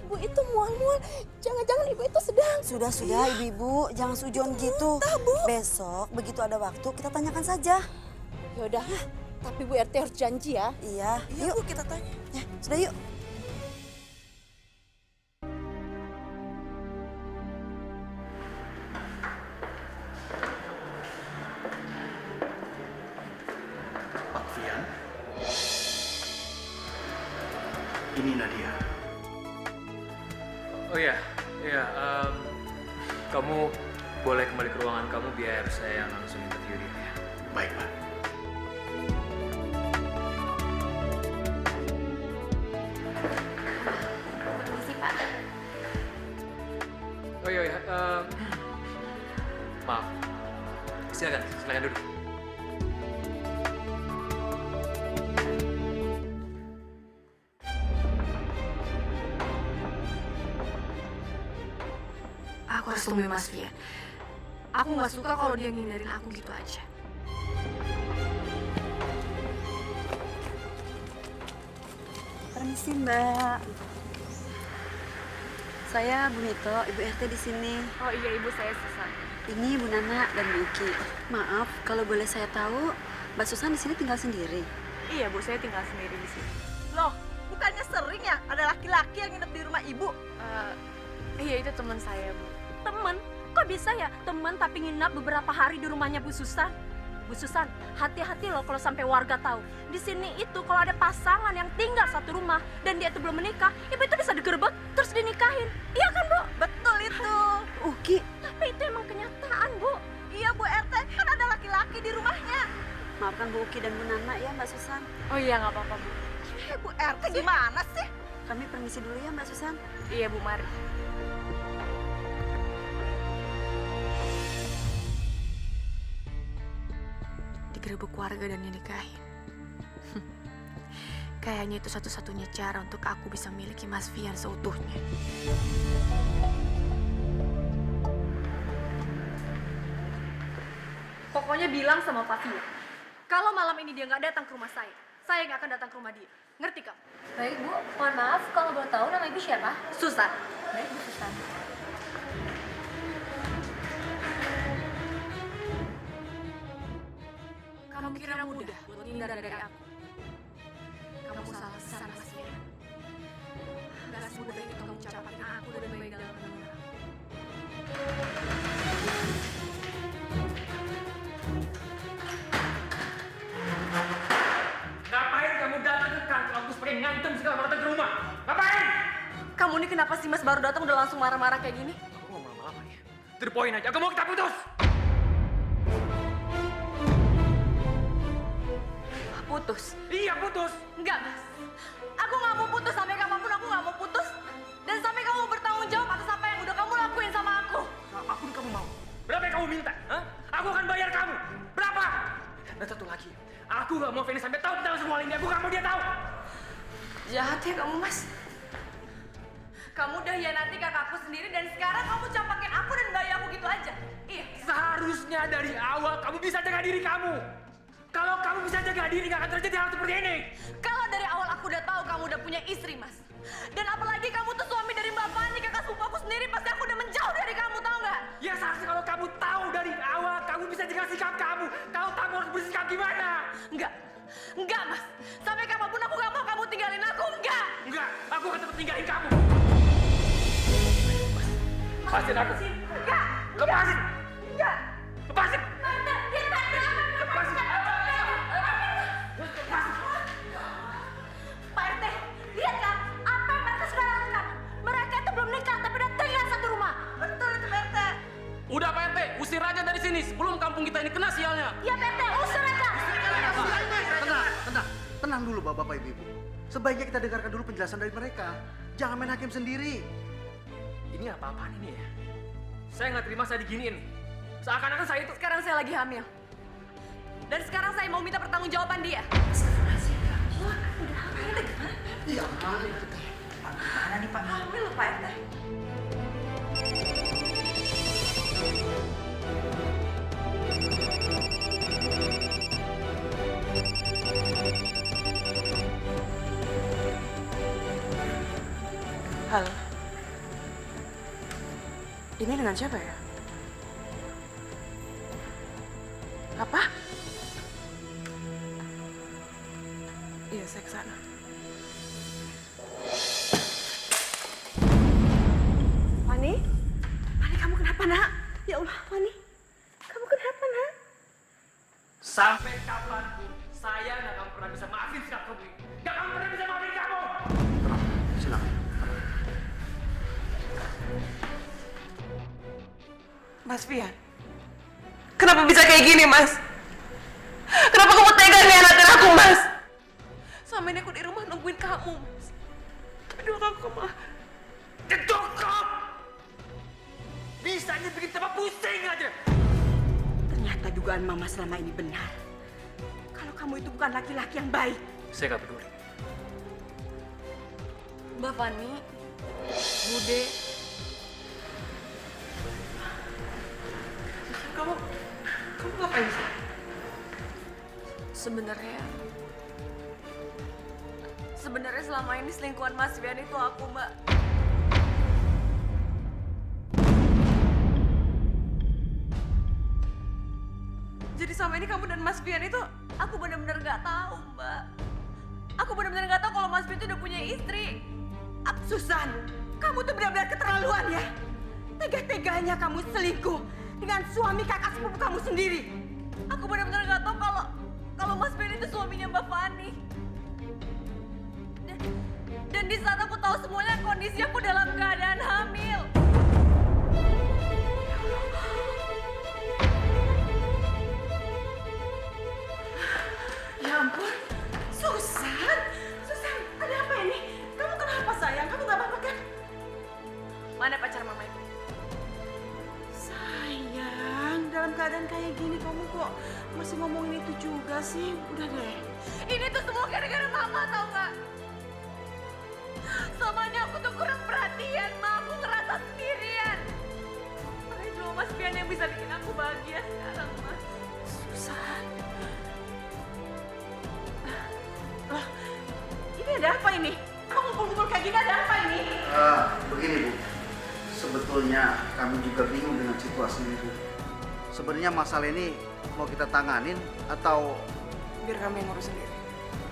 Ibu itu mual-mual, jangan-jangan ibu itu sedang. Sudah, Ibu-ibu, jangan sujon gitu. Besok begitu ada waktu kita tanyakan saja. Yaudah, tapi Bu RT harus janji ya. Iya, Iya, yuk. Bu, kita tanya. Ya, sudah yuk. Pak Fian. Ini Nadia. Oh iya, kamu boleh kembali ke ruangan kamu biar saya yang langsung interview dia ya. Baik, Pak. Permisi, Pak. Oh iya, maaf. Silakan duduk. Aku harus temui Mas Fian. Aku nggak suka kalau dia ngindarin aku gitu aja. Permisi, Mbak. Saya Bu Mito, Ibu RT di sini. Oh iya, Ibu, saya Susan. Ini Bu Nana dan Bu Iki. Maaf, kalau boleh saya tahu, Mbak Susan di sini tinggal sendiri. Iya, Bu, saya tinggal sendiri di sini. Loh, bukannya sering ya ada laki-laki yang nginep di rumah ibu? Iya, itu teman saya, Bu. Temen? Kok bisa ya temen tapi nginap beberapa hari di rumahnya Bu Susan? Bu Susan, hati-hati loh kalau sampai warga tahu. Di sini itu kalau ada pasangan yang tinggal satu rumah dan dia itu belum menikah, ibu itu bisa digerebek terus dinikahin. Iya kan, Bu? Betul itu. Uki, Tapi itu emang kenyataan, Bu. Iya, Bu RT, kan ada laki-laki di rumahnya. maafkan Bu Uki dan Bu Nana ya, Mbak Susan. Oh iya, nggak apa-apa, Bu. Bu RT gimana sih? Kami permisi dulu ya, Mbak Susan. Iya, Bu, mari. Digerebek warga dan dinikahin. Kayaknya itu satu-satunya cara untuk aku bisa miliki Mas Fian seutuhnya. Pokoknya bilang sama Pak Fian, kalau malam ini dia nggak datang ke rumah saya nggak akan datang ke rumah dia. Ngerti kamu? Baik, Bu. Mohon maaf, kalau boleh tahu nama Ibu siapa? Susan. Baik, Bu Susan. Kamu kira mudah buat hindar dari aku? Kamu salah besar, Mas Fian. Gak semudah itu kamu ucapkan aku dan baik dalam hati orang. Ngapain kamu datang ke kantor kampus pakai ngantem segala datang ke rumah? Ngapain? Kamu ini kenapa sih, Mas, baru datang udah langsung marah-marah kayak gini? Aku mau marah apa ya? To the point aja, aku mau kita putus! Putus? Iya, putus! Enggak, Mas. Aku nggak mau putus sampai kapanpun, aku nggak mau putus. Dan sampai kamu bertanggung jawab atas apa yang udah kamu lakuin sama aku. Apapun kamu mau. Berapa yang kamu minta? Hah? Aku akan bayar kamu. Berapa? Dan satu lagi, aku gak mau Feni sampai tahu tentang semua ini. Aku gak mau dia tahu. Jahat ya kamu, Mas. Kamu udah hianati kakakku sendiri dan sekarang kamu campakin aku dan bayi aku gitu aja. Iya. Seharusnya dari awal kamu bisa jaga diri kamu. Kalau kamu bisa jaga diri, gak akan terjadi hal seperti ini. Kalau dari awal aku udah tahu kamu udah punya istri, Mas. Dan apalagi kamu tuh suami dari Mbak Fani, kakak sepupu aku sendiri, pasti aku udah menjauh dari kamu, tahu nggak? Ya seharusnya kalau kamu tahu dari awal, kamu bisa jaga sikap kamu. Tahu kamu harus bersikap gimana. Enggak, Mas. Sampai kapanpun aku gak mau kamu tinggalin aku, enggak. Enggak, aku akan tetap tinggalin kamu. Lepasin aku. Enggak. Lepasin. Enggak. Lepasin. Pak RT, lihat kan apa yang mereka sudah lakukan. Mereka itu belum nikah tapi udah tinggal satu rumah. Betul itu, Pak RT. Udah Pak RT, usir aja dari sini sebelum kampung kita ini kena sialnya. Ya, Pak RT, usir mereka. Tenang dulu bapak ibu. Sebaiknya kita dengarkan dulu penjelasan dari mereka. Jangan main hakim sendiri. Ini apa-apaan ini ya? Saya nggak terima saya diginiin. Seakan-akan saya itu... Sekarang saya lagi hamil. Dan sekarang saya mau minta pertanggungjawaban dia. Iya. Mana nih Pak? Hamil loh Pak RT. Halo. Ini dengan siapa ya? Apa? Iya, saya ke sana. Fani? Fani, kamu kenapa, Nak? Ya Allah, Fani. Kamu kenapa, Nak? Sampai kapanpun saya nggak akan pernah bisa maafin sikap kamu ini. Nggak akan pernah bisa maafin kamu. Tenang, silakan. Mas Fian, kenapa bisa kayak gini, Mas? Kenapa kamu tega ngianatin aku, Mas? Selama ini aku di rumah nungguin kamu, Mas. Tapi di waktu aku malah... Cukup! Bisanya bikin tambah pusing aja. Ternyata dugaan Mama selama ini benar. Kalau kamu itu bukan laki-laki yang baik. Saya nggak peduli. Mbak Fani, Bude, kamu ngapain sih? Sebenarnya selama ini selingkuhan Mas Fian itu aku, Mbak. Jadi selama ini kamu dan Mas Fian itu aku benar-benar nggak tahu, Mbak. Aku benar-benar nggak tahu kalau Mas Fian itu udah punya istri. Susan, kamu tuh benar-benar keterlaluan ya. Tega-teganya kamu selingkuh dengan suami kakak sepupu kamu sendiri. Aku benar-benar nggak tahu kalau Mas Fian itu suaminya Mbak Fani. Dan di saat aku tahu semuanya, kondisi aku dalam keadaan hamil. Ya ampun, Susan, ada apa ini? Kamu kenapa sayang? Kamu gak apa-apa kan? Mana pacar mama itu? Sayang, dalam keadaan kayak gini kamu kok masih ngomongin itu juga sih? Udah deh. Ini tuh semua gara-gara mama, tau gak? Selama ini aku tuh kurang perhatian, Ma. Aku ngerasa sendirian. Makanya cuma Mas Fian yang bisa bikin aku bahagia sekarang, Mas. Susan. Loh, ini ada apa ini? Kamu ngumpul-ngumpul kayak gini ada apa ini? Begini Bu, sebetulnya kami juga bingung dengan situasi ini Bu. Sebenarnya masalah ini mau kita tanganin atau... Biar kami yang ngurus sendiri.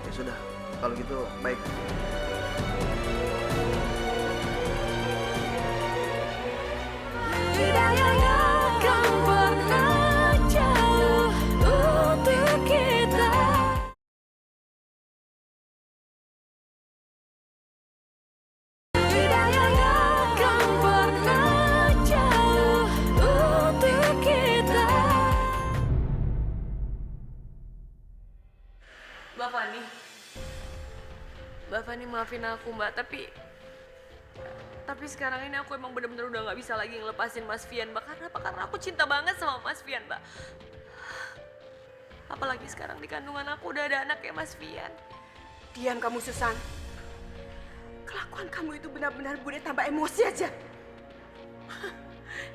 Ya sudah, kalau gitu baik. Tidak akan pernah jauh untuk kita. Tidak akan pernah jauh untuk kita. Mbak Fani maafin aku, Mbak. Tapi sekarang ini aku emang bener-bener udah gak bisa lagi ngelepasin Mas Fian, Mbak. Karena apa? Karena aku cinta banget sama Mas Fian, Mbak. Apalagi sekarang di kandungan aku udah ada anak kayak Mas Fian. Diam kamu, Susan. Kelakuan kamu itu benar-benar Bude tambah emosi aja.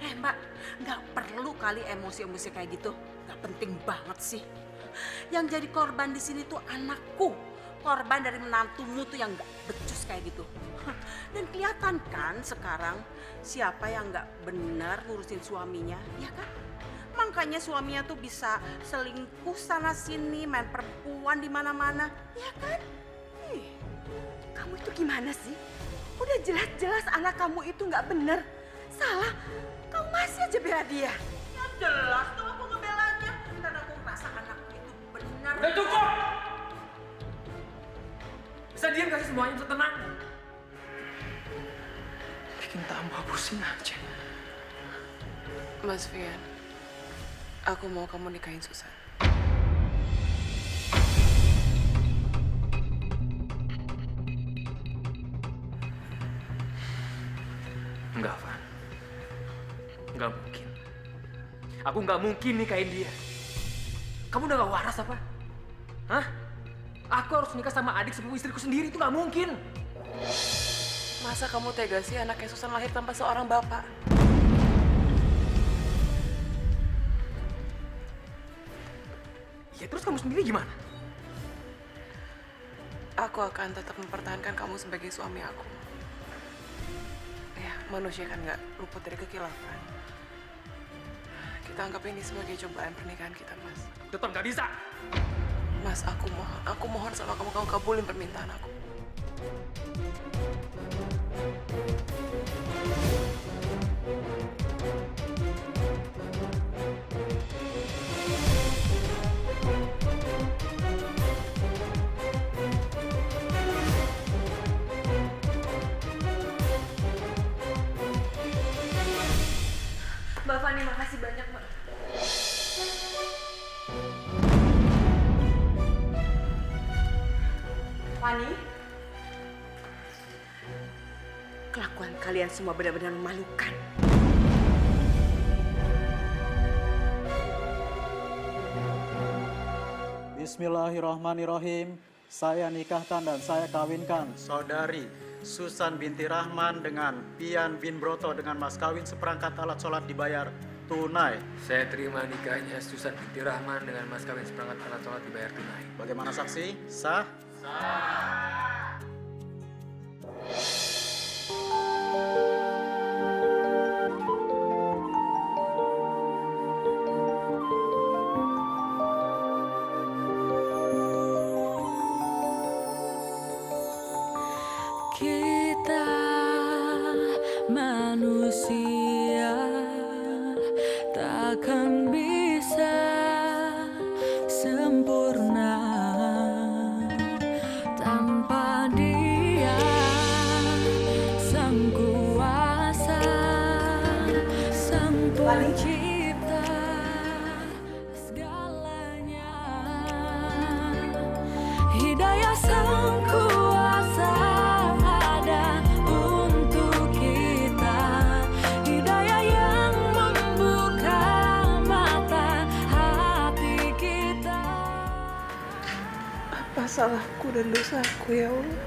Mbak, nggak perlu kali emosi-emosi kayak gitu. Nggak penting banget sih. Yang jadi korban di sini tuh anakku. Korban dari menantumu tuh yang nggak becus kayak gitu. Dan kelihatan kan sekarang siapa yang nggak benar ngurusin suaminya, ya kan? Makanya suaminya tuh bisa selingkuh sana sini, main perempuan di mana-mana, ya kan? Kamu itu gimana sih? Udah jelas-jelas anak kamu itu nggak benar, salah. Kamu masih aja bela dia. Ya jelas tuh aku ngebelanya, karena aku merasa anakku itu benar. Udah cukup! Bisa diam kasih semuanya bisa tenang. Bikin tambah pusing aja. Mas Fian, aku mau kamu nikahin Susan. Aku nggak mungkin nikahin dia. Kamu udah gak waras apa? Hah? Aku harus nikah sama adik sepupu istriku sendiri, itu nggak mungkin. Masa kamu tega sih anaknya Susan lahir tanpa seorang bapak? Ya terus kamu sendiri gimana? Aku akan tetap mempertahankan kamu sebagai suami aku. Ya, manusia kan nggak luput dari kekilafan. Kita anggap ini sebagai cobaan pernikahan kita, Mas. Tetap nggak bisa. Mas, aku mohon sama kamu kabulin permintaan aku. Mbak Fani, makasih banyak, Mbak. Fani, kelakuan kalian semua benar-benar memalukan. Bismillahirrahmanirrahim. Saya nikahkan dan saya kawinkan saudari Susan binti Rahman dengan Pian bin Broto dengan mas kawin seperangkat alat sholat dibayar tunai. Saya terima nikahnya Susan binti Rahman dengan mas kawin seperangkat alat sholat dibayar tunai. Bagaimana saksi? Sah? Kita manusia takkan bisa sempurna tanpa Dia Sang Kuasa, Sang Pencipta segalanya. Hidayah Sang Kuasa ada untuk kita, hidayah yang membuka mata hati kita. Apa salahku dan dosaku ya Allah?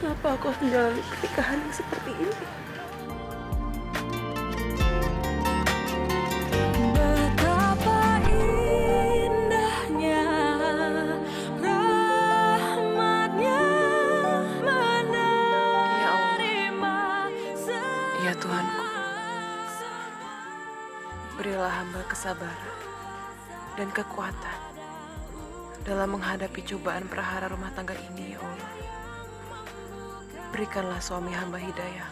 Kenapa aku harus menjalani pernikahan yang seperti ini? Betapa indahnya rahmat-Nya menerima Ya Tuhanku, berilah hamba kesabaran dan kekuatan dalam menghadapi cobaan prahara rumah tangga ini, ya Allah. Berikanlah suami hamba hidayah,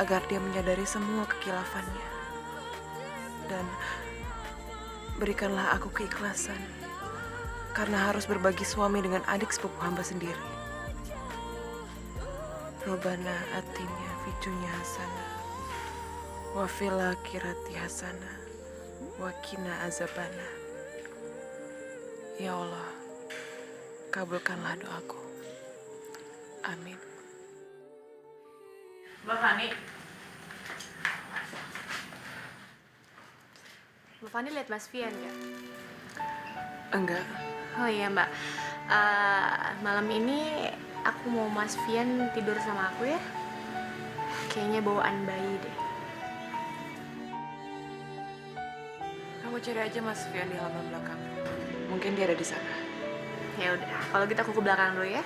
agar dia menyadari semua kekilafannya. Dan berikanlah aku keikhlasan, karena harus berbagi suami dengan adik sepupu hamba sendiri. Robbana atina fid dunya hasanah wa fil akhirati hasanah wa qina azabannar. Ya Allah, kabulkanlah doaku. Amin. Mbak Fani. Mbak Fani lihat Mas Fian nggak? Enggak. Oh iya Mbak, malam ini aku mau Mas Fian tidur sama aku ya. Kayaknya bawaan bayi deh. Kamu cari aja Mas Fian di halaman belakang. Mungkin dia ada di sana. Ya udah, kalau gitu aku ke belakang dulu ya.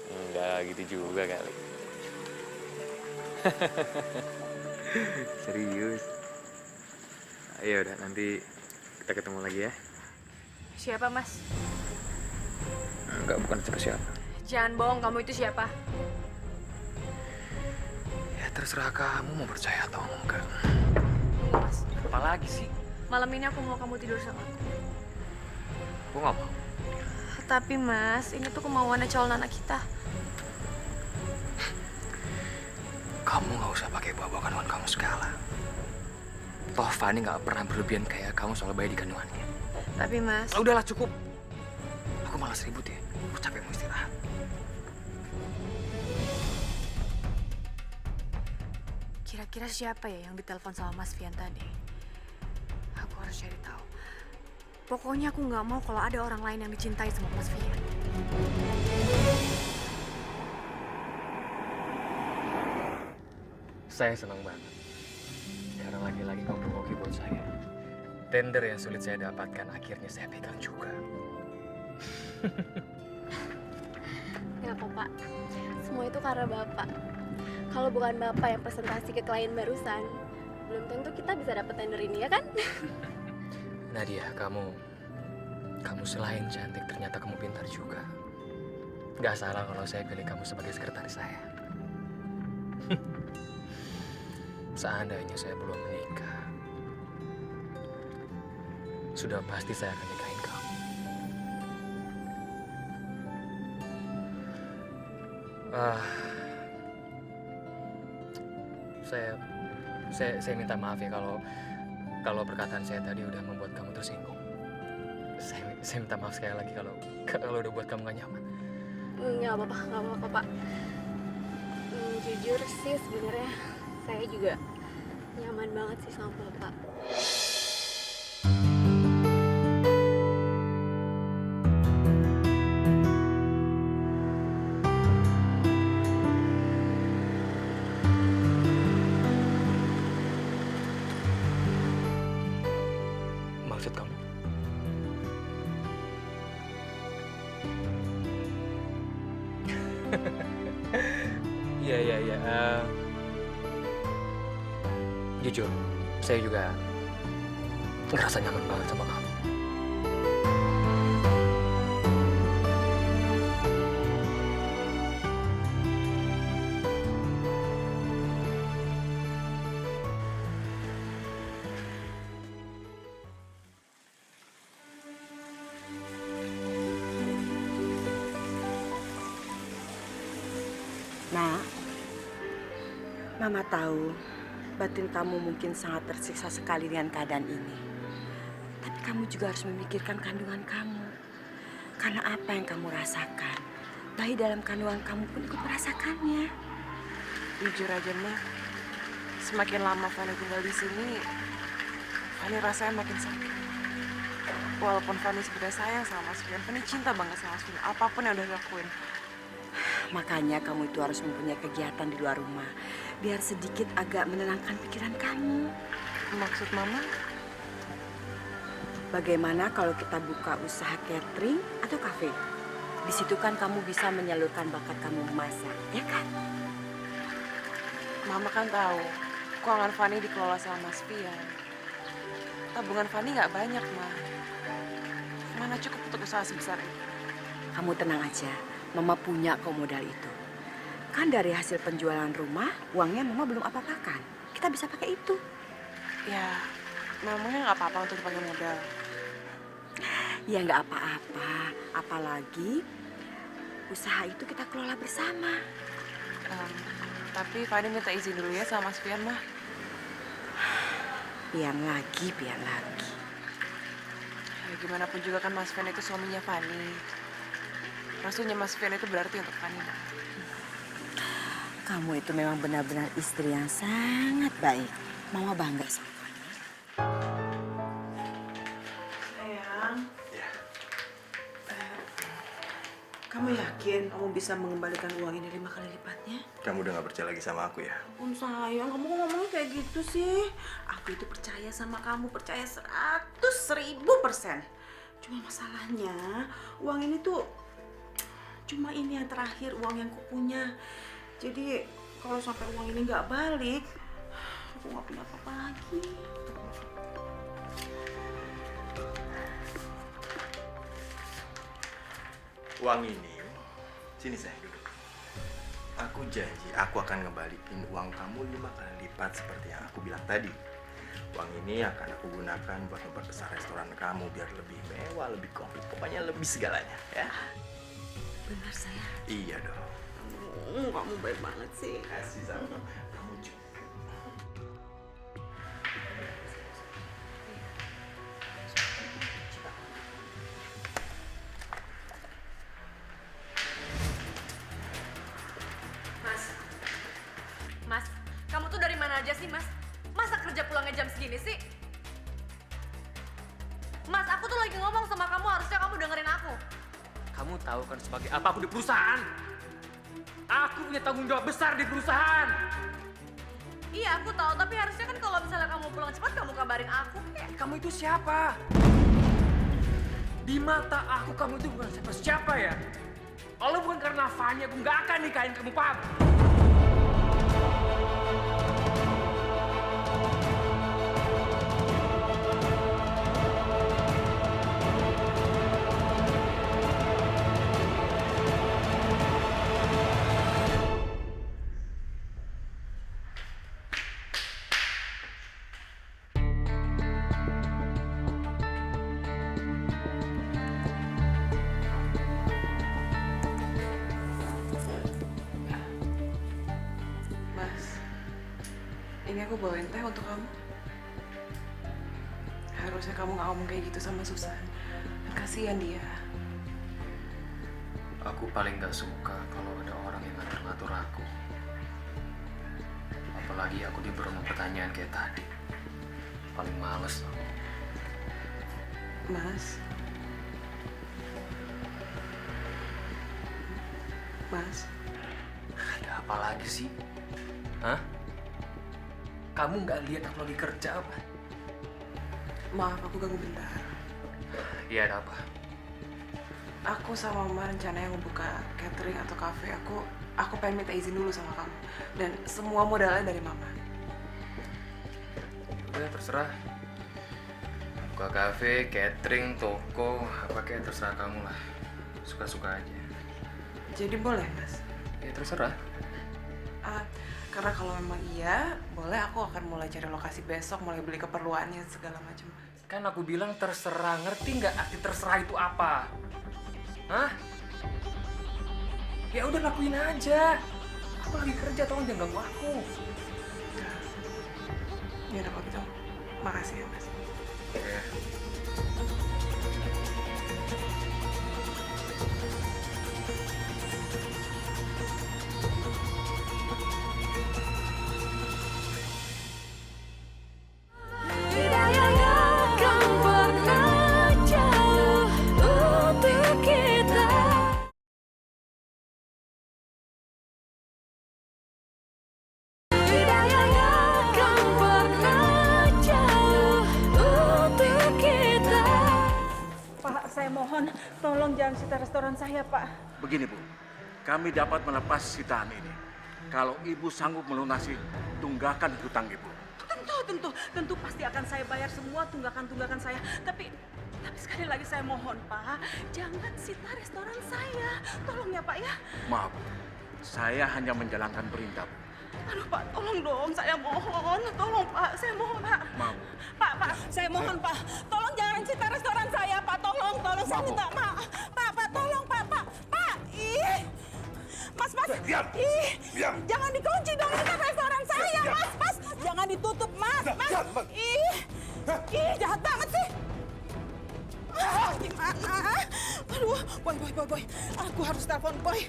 Enggak gitu juga kali. Serius. Ayo udah nanti kita ketemu lagi ya. Siapa Mas? Enggak, bukan siapa-siapa. Jangan bohong, kamu itu siapa? Ya terserah kamu mau percaya atau enggak. Mas, Apa lagi sih? malam ini aku mau kamu tidur sama aku. Gue nggak mau. Tapi Mas, ini tuh kemauannya calon anak kita. Kamu nggak usah pakai bawa kandungan kamu segala. Toh Fani nggak pernah berlebihan kayak kamu soal bayi di kandungannya. Tapi Mas... Ah, udahlah cukup. Aku malas ribut ya. Aku capek mau istirahat. Kira-kira siapa ya yang ditelepon sama Mas Fian tadi? Aku harus cari tahu. Pokoknya aku nggak mau kalau ada orang lain yang dicintai sama Mas Fian. Saya senang banget. Karena lagi-lagi kamu oke buat saya. Tender yang sulit saya dapatkan akhirnya saya pegang juga. Nggak kok, Pak. Semua itu karena Bapak. Kalau bukan Bapak yang presentasi ke klien barusan, belum tentu kita bisa dapat tender ini, ya kan? Nadia, kamu selain cantik, ternyata kamu pintar juga. Gak salah kalau saya pilih kamu sebagai sekretaris saya. Seandainya saya belum menikah, sudah pasti saya akan nikahin kamu. Saya minta maaf ya kalau perkataan saya tadi udah membuat kamu tersinggung. Saya minta maaf sekali lagi kalau udah buat kamu gak nyaman. Nggak apa-apa, Pak. Jujur sih sebenarnya saya juga nyaman banget sih sama Bapak. Maksud kamu? Iya. Jujur, saya juga ngerasa nyaman banget sama kamu. Nak, Mama tahu batin kamu mungkin sangat tersiksa sekali dengan keadaan ini. Tapi kamu juga harus memikirkan kandungan kamu. Karena apa yang kamu rasakan, bayi dalam kandungan kamu pun ikut merasakannya. Jujur aja, Ma. Semakin lama Fanny tinggal di sini, Fanny rasanya makin sakit. Walaupun Fanny sebenarnya sayang sama Mas Fian, Fanny cinta banget sama Mas Fian. Apapun yang udah dilakuin. Makanya kamu itu harus mempunyai kegiatan di luar rumah. Biar sedikit agak menenangkan pikiran kamu. Maksud Mama? Bagaimana kalau kita buka usaha catering atau kafe? Di situ kan kamu bisa menyalurkan bakat kamu memasak, ya kan? Mama kan tahu, keuangan Fanny dikelola sama Mas Fian. Tabungan Fanny nggak banyak, Ma. Mana cukup untuk usaha sebesar itu? Kamu tenang aja, Mama punya kok modal itu. Kan dari hasil penjualan rumah, uangnya Mama belum apa-apakan. Kita bisa pakai itu. Ya, mamanya nggak apa-apa untuk dipakai modal. Ya nggak apa-apa, apalagi usaha itu kita kelola bersama. Tapi Fanny minta izin dulu ya sama Mas Fian, Ma. Pian lagi. Ya, gimana pun juga kan Mas Fian itu suaminya Fanny. Restunya Mas Fian itu berarti untuk Fanny, Ma. Kamu itu memang benar-benar istri yang sangat baik. Mama bangga sama kamu. Sayang. Kamu yakin kamu bisa mengembalikan uang ini 5 kali lipatnya? Kamu udah gak percaya lagi sama aku ya? Sayang, kamu kok ngomongnya kayak gitu sih? Aku itu percaya sama kamu, percaya 100.000%. Cuma masalahnya, uang ini tuh cuma ini yang terakhir, uang yang kupunya. Jadi kalau sampai uang ini nggak balik, aku nggak punya apa-apa lagi. Uang ini, sini saya duduk. Aku janji aku akan ngebalikin uang kamu 5 kali lipat seperti yang aku bilang tadi. Uang ini akan aku gunakan buat memperbesar restoran kamu biar lebih mewah, lebih komplit, pokoknya lebih segalanya, ya. Benar saya. Iya dong. Kamu baik banget sih. Kasih sama kamu juga. Mas, kamu tuh dari mana aja sih, gini sih? Mas, aku tuh lagi ngomong sama kamu, harusnya kamu dengerin aku. Kamu tahu kan sebagai apa aku di perusahaan? Aku punya tanggung jawab besar di perusahaan. Iya, aku tahu, tapi harusnya kan kalau misalnya kamu pulang cepat, kamu kabarin aku. Kamu itu siapa? Di mata aku kamu itu bukan siapa-siapa ya. Kalau bukan karena Fanya, aku nggak akan nikahin kamu, paham? Mas, ini aku bawain teh untuk kamu. Harusnya kamu nggak ngomong kayak gitu sama Susan. Kasihan dia. Aku paling gak suka kalau ada orang yang ngatur-ngatur aku. Apalagi aku diberi pertanyaan kayak tadi. Paling males aku. Mas. Mas. Ada apa lagi sih? Hah? Kamu nggak lihat aku lagi kerja apa? Maaf, aku ganggu bentar. Iya, ada apa? Aku sama Mama rencananya mau buka catering atau cafe. Aku pengen minta izin dulu sama kamu. Dan semua modalnya dari Mama. Udah, terserah. Buka kafe, catering, toko, apa kayak terserah kamu lah. Suka-suka aja. Jadi boleh, Mas? Ya, terserah. Karena kalau memang iya, boleh aku akan mulai cari lokasi besok, mulai beli keperluannya segala macam. Kan aku bilang terserah, ngerti nggak arti terserah itu apa? Hah? Ya udah lakuin aja. Aku lagi kerja, tolong jangan ganggu aku. Ya udah kalau gitu, makasih ya Mas. Ya. Hidayah yang akan pernah jauh untuk kita. Hidayah yang akan pernah jauh untuk kita. Pak, saya mohon tolong jangan sita restoran saya, Pak. Begini Bu, kami dapat melepas sitaan ini kalau Ibu sanggup melunasi tunggakan hutang Ibu. Tentu pasti akan saya bayar semua tunggakan saya. Tapi sekali lagi saya mohon, Pak, jangan sita restoran saya. Tolong ya, Pak ya. Maaf, saya hanya menjalankan perintah. Aduh, Pak, tolong dong, saya mohon. Tolong, Pak, saya mohon, Pak. Maaf. Pak, saya mohon, Pak. Tolong jangan sita restoran saya, Pak. Tolong, saya minta maaf. Pak, tolong, Pak. Ih. Mas. Diam. Ih. Jangan dikunci dong ini restoran saya, Mas. Jangan ditutup, Mas. Ih. Jahat banget sih. Gimana? Aduh, boy. Aku harus telepon Boy.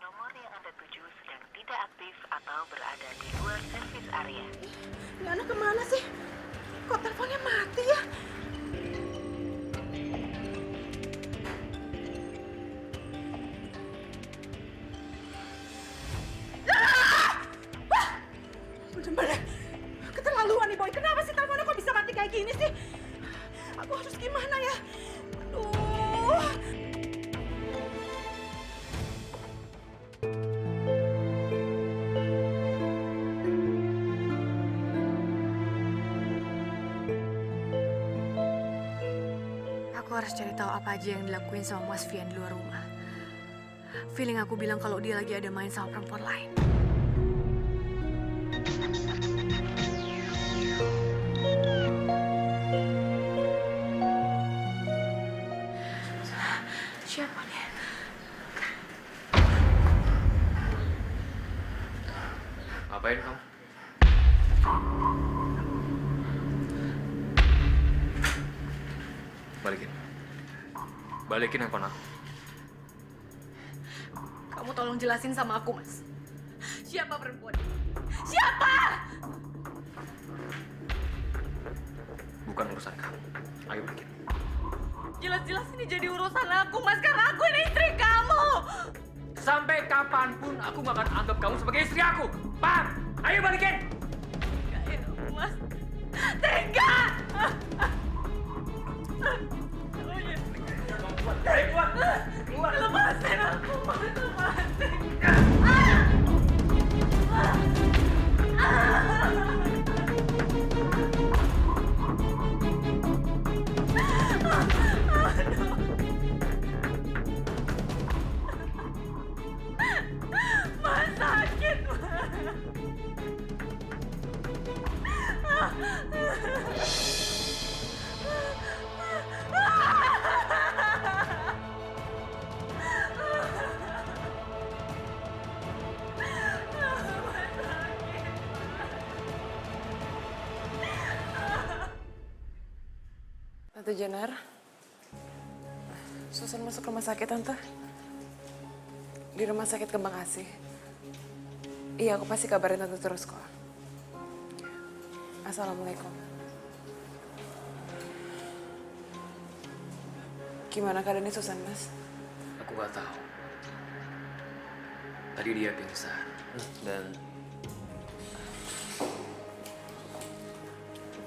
Nomor yang Anda tuju sedang tidak aktif atau berada di luar servis area. Ini anak kemana sih? Kok teleponnya mati ya? Bener-bener keterlaluan nih Boy. Kenapa sih teleponnya kok bisa mati kayak gini sih? Aku harus gimana ya? Aduh. Aku harus cari tahu apa aja yang dilakuin sama Mas Vian di luar rumah. Feeling aku bilang kalau dia lagi ada main sama perempuan lain. Siapa dia? Ngapain kamu? Balikin handphone aku. Kamu tolong jelasin sama aku, Mas. Siapa perempuan? Siapa? Bukan urusan kamu. Ayo balikin. Jelas-jelas ini jadi urusan aku, Mas, karena aku ini istri kamu. Sampai kapanpun aku gak akan anggap kamu sebagai istri aku. Paham? Ayo balikin. Enggak ya, Mas. Tega! Keluar. Lepasin aku, Mas. Lepasin. Mas, sakit, Tante Jenar, Susan masuk rumah sakit, Tante. Di rumah sakit Kembang Asih. Iya, aku pasti kabarin Tante terus kok. Assalamualaikum. Gimana keadaannya Susan, Mas? Aku gak tahu. Tadi dia pingsan dan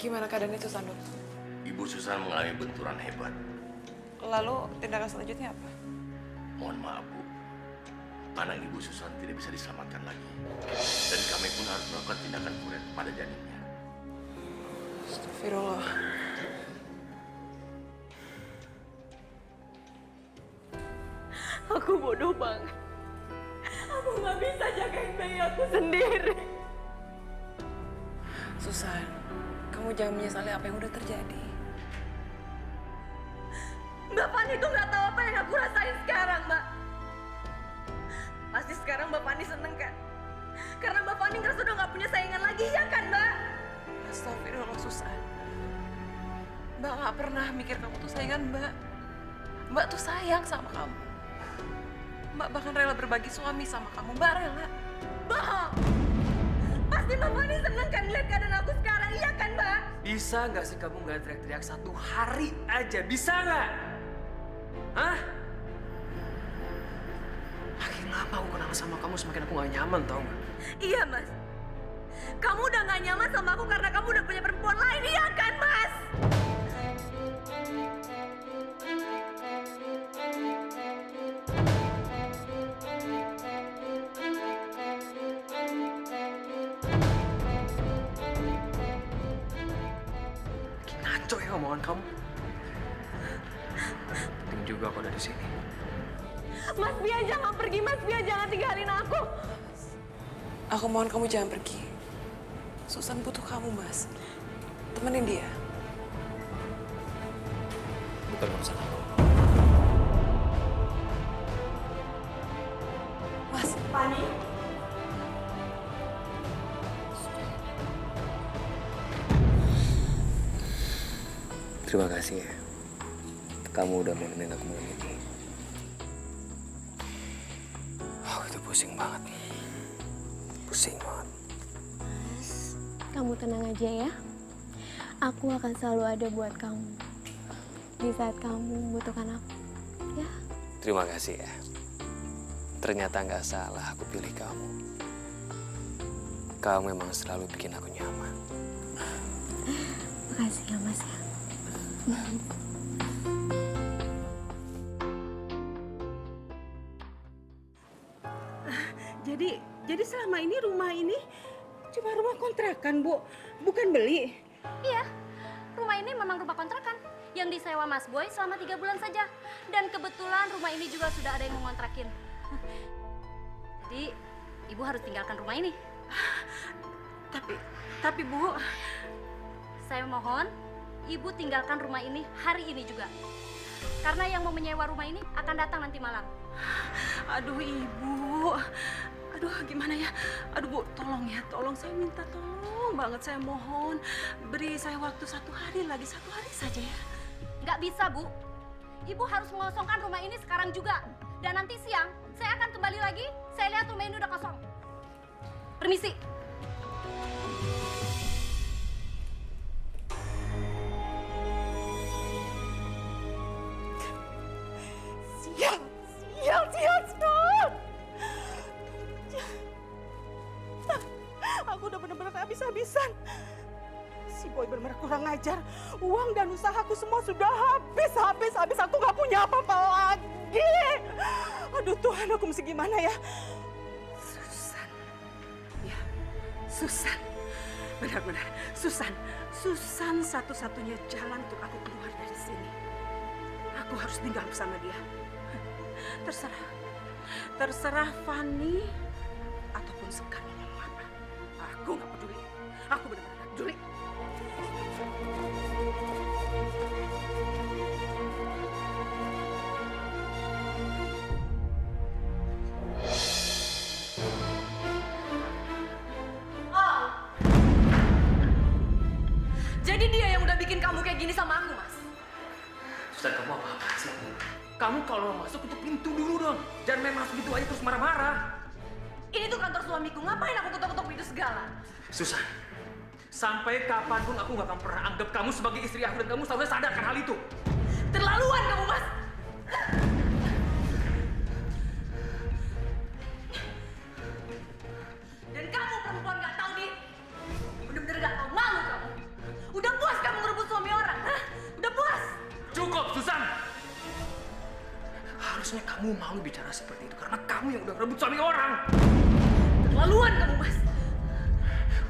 Gimana keadaannya Susan, Dok? Ibu Susan mengalami benturan hebat. Lalu tindakan selanjutnya apa? Mohon maaf, Bu. Anak Ibu Susan tidak bisa diselamatkan lagi. Dan kami pun harus melakukan tindakan kuret pada janinnya. Astagfirullah. Aku bodoh banget. Aku nggak bisa jagain bayi aku sendiri. Susan, kamu jangan menyesali apa yang udah terjadi. Mbak Fani tuh nggak tahu apa yang aku rasain sekarang, Mbak. Pasti sekarang Mbak Fani seneng kan? Karena Mbak Fani ngerasa udah nggak punya saingan lagi, ya kan, Mbak? Astagfirullah, Susan. Mbak nggak pernah mikir kamu tuh saingan Mbak. Mbak tuh sayang sama kamu. Mbak bahkan rela berbagi suami sama kamu. Mbak rela. Bohong! Pasti Mbak Fani seneng kan lihat keadaan aku sekarang, iya kan, Mbak? Bisa nggak sih kamu nggak teriak-teriak 1 hari aja? Bisa nggak? Hah? Makin lama aku kenal sama kamu, semakin aku nggak nyaman, tau nggak? Iya, Mas. Kamu udah gak nyaman sama aku karena kamu udah punya perempuan lain, iya kan, Mas? Makin ngaco ya omongan kamu. penting juga aku ada di sini. Mas Bia, jangan pergi, Mas Bia, jangan tinggalin aku. Aku mohon kamu jangan pergi. Susan butuh kamu, Mas. Temenin dia. Bukan urusan aku. Mas. Fani. Terima kasih ya. Kamu udah mau nemenin aku malam ini. Oh, itu pusing banget. Pusing banget. Kamu tenang aja ya. Aku akan selalu ada buat kamu. Di saat kamu membutuhkan aku. Ya. Terima kasih ya. Ternyata nggak salah aku pilih kamu. Kamu memang selalu bikin aku nyaman. Makasih ya, Mas ya. Jadi selama ini rumah ini cuma rumah kontrakan, Bu. Bukan beli. Iya, rumah ini memang rumah kontrakan yang disewa Mas Boy selama 3 bulan saja. Dan kebetulan rumah ini juga sudah ada yang mengontrakin. Jadi, Ibu harus tinggalkan rumah ini. Tapi Bu, saya mohon Ibu tinggalkan rumah ini hari ini juga. Karena yang mau menyewa rumah ini akan datang nanti malam. aduh Ibu. Aduh, gimana ya? Aduh, Bu, tolong ya, tolong. Saya minta tolong banget, saya mohon. Beri saya waktu 1 hari lagi, 1 hari saja ya. Nggak bisa, Bu. Ibu harus mengosongkan rumah ini sekarang juga. Dan nanti siang, saya akan kembali lagi, saya lihat rumah ini udah kosong. Permisi. Sial, sial. Aku udah bener-bener habis-habisan. Si Boy bener-bener kurang ajar. Uang dan usahaku semua sudah habis. Aku nggak punya apa-apa lagi. Aduh Tuhan, aku mesti gimana ya? Susan. Ya, Susan. Benar-benar. Susan satu-satunya jalan untuk aku keluar dari sini. Aku harus tinggal bersama dia. Terserah Fanny ataupun Sekar mau ngomong apa. Aku nggak peduli. Aku benar-benar nggak peduli. Oh. Jadi dia yang udah bikin kamu kayak gini sama aku, Mas. Susan, kamu apa-apa sih? Kamu kalau masuk tutup pintu dulu dong. Jangan main masuk gitu aja terus marah-marah. Ini tuh kantor suamiku, ngapain aku ketok-ketok pintu segala? Susan, sampai kapanpun aku gak akan pernah anggap kamu sebagai istri aku dan kamu selalu sadarkan hal itu. Terlaluan kamu, Mas. Dan kamu perempuan gak tahu diri. Bener-bener gak tahu malu kamu. Udah puas kamu ngerebut suami orang, hah? Udah puas? Cukup, Susan. Harusnya kamu malu bicara seperti itu karena kamu yang udah rebut suami orang. Terlaluan kamu, Mas.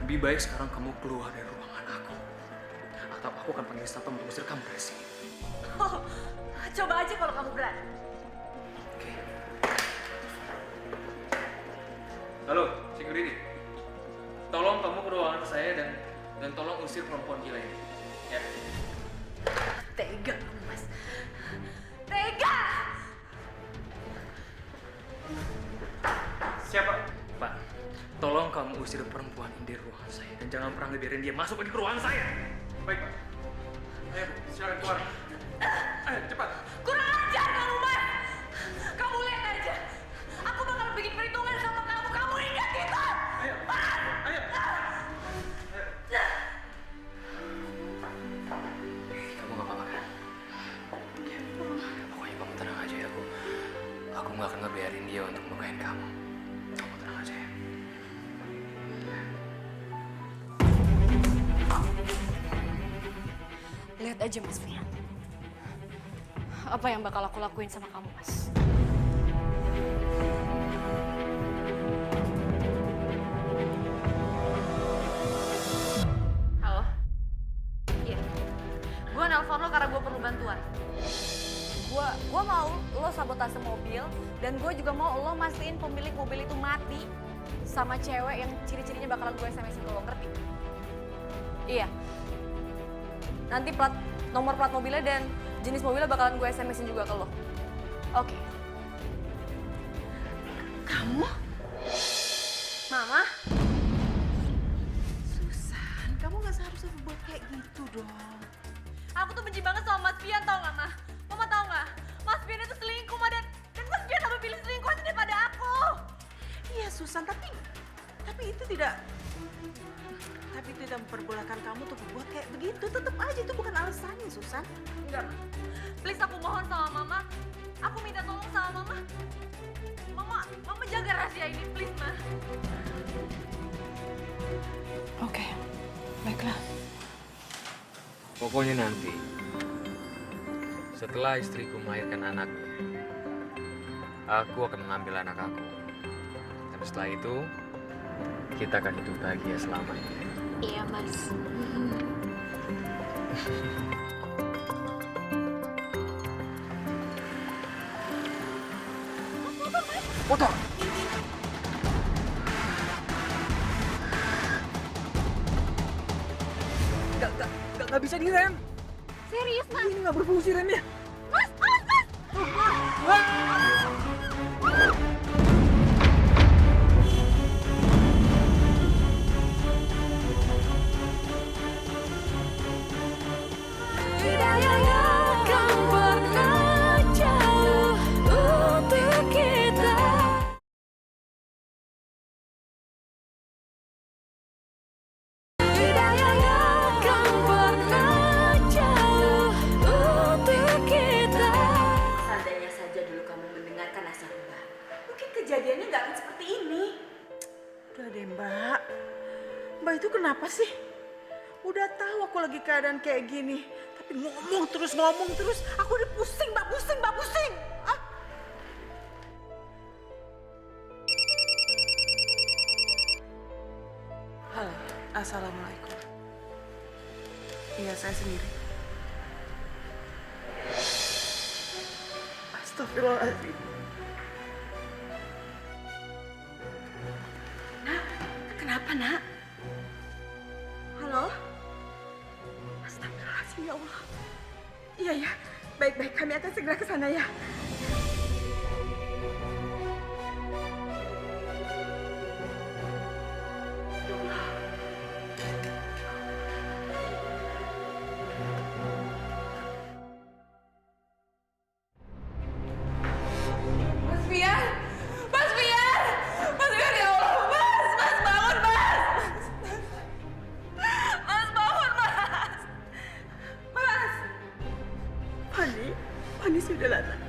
Lebih baik sekarang kamu keluar dari ruangan aku. Atau aku akan panggil satpam untuk usir kamu dari sini. Oh, coba aja kalau kamu berani. Halo, security. Tolong kamu ke ruangan saya dan tolong usir perempuan gila ini. Ya. Tega kamu, Mas. Tega! Siapa? Pak, tolong kamu usir perempuan ini dari ruangan saya dan jangan pernah ngebiarin dia masuk lagi ke ruangan saya. Baik, Pak. Ayo, Bu, silakan keluar. Ayo, cepat. Kurang ajar kamu, Mas. Kamu lihat aja. Aku bakal bikin perhitungan sama kamu. Kamu ingat itu? Ayo, ayo. Kamu gak apa-apa kan? Ya, pokoknya kamu tenang aja ya. Aku gak akan ngebiarin dia untuk melukain kamu. Kamu tenang aja ya. Lihat aja, Mas Fian. Apa yang bakal aku lakuin sama kamu, Mas? Halo? Iya. Gue nelpon lo karena gue perlu bantuan. Gue mau lo sabotase mobil dan gue juga mau lo mastiin pemilik mobil itu mati sama cewek yang ciri-cirinya bakalan gue SMS-in ke lo, ngerti? Iya. Nanti nomor plat mobilnya dan jenis mobilnya bakalan gue SMS-in juga ke lo. Oke. Kamu? Mama? Susan, kamu nggak seharusnya berbuat kayak gitu dong. Aku tuh benci banget sama Mas Pian, tau gak, Ma? Mama tau gak? Mas Pian itu selingkuh, Ma, dan Mas Pian sampai pilih selingkuh aja daripada aku. Iya, Susan, tapi itu tidak memperbolehkan kamu untuk berbuat kayak begitu. Tetap aja itu bukan alasannya, Susan. Enggak, Ma. Please, aku mohon sama Mama. Aku minta tolong sama Mama. Mama jaga rahasia ini, please, Ma. Oke, baiklah. Pokoknya nanti, setelah istriku melahirkan anaknya, aku akan mengambil anak aku. Dan setelah itu, kita akan hidup bahagia selamanya. Iya, Mas. Motor! Gak bisa direm. Serius, Mas? Ini gak berfungsi remnya. Mas, deh, Mbak. Mbak itu kenapa sih? Udah tahu aku lagi keadaan kayak gini, tapi ngomong terus. Aku udah pusing, Mbak, pusing. Ah. Halo, assalamualaikum. Iya, saya sendiri. Astagfirullahaladzim. Nak, kenapa, Nak? Halo? Astagfirullahaladzim, ya Allah. Iya, baik, kami akan segera ke sana ya. Fani sudahlah, Nak.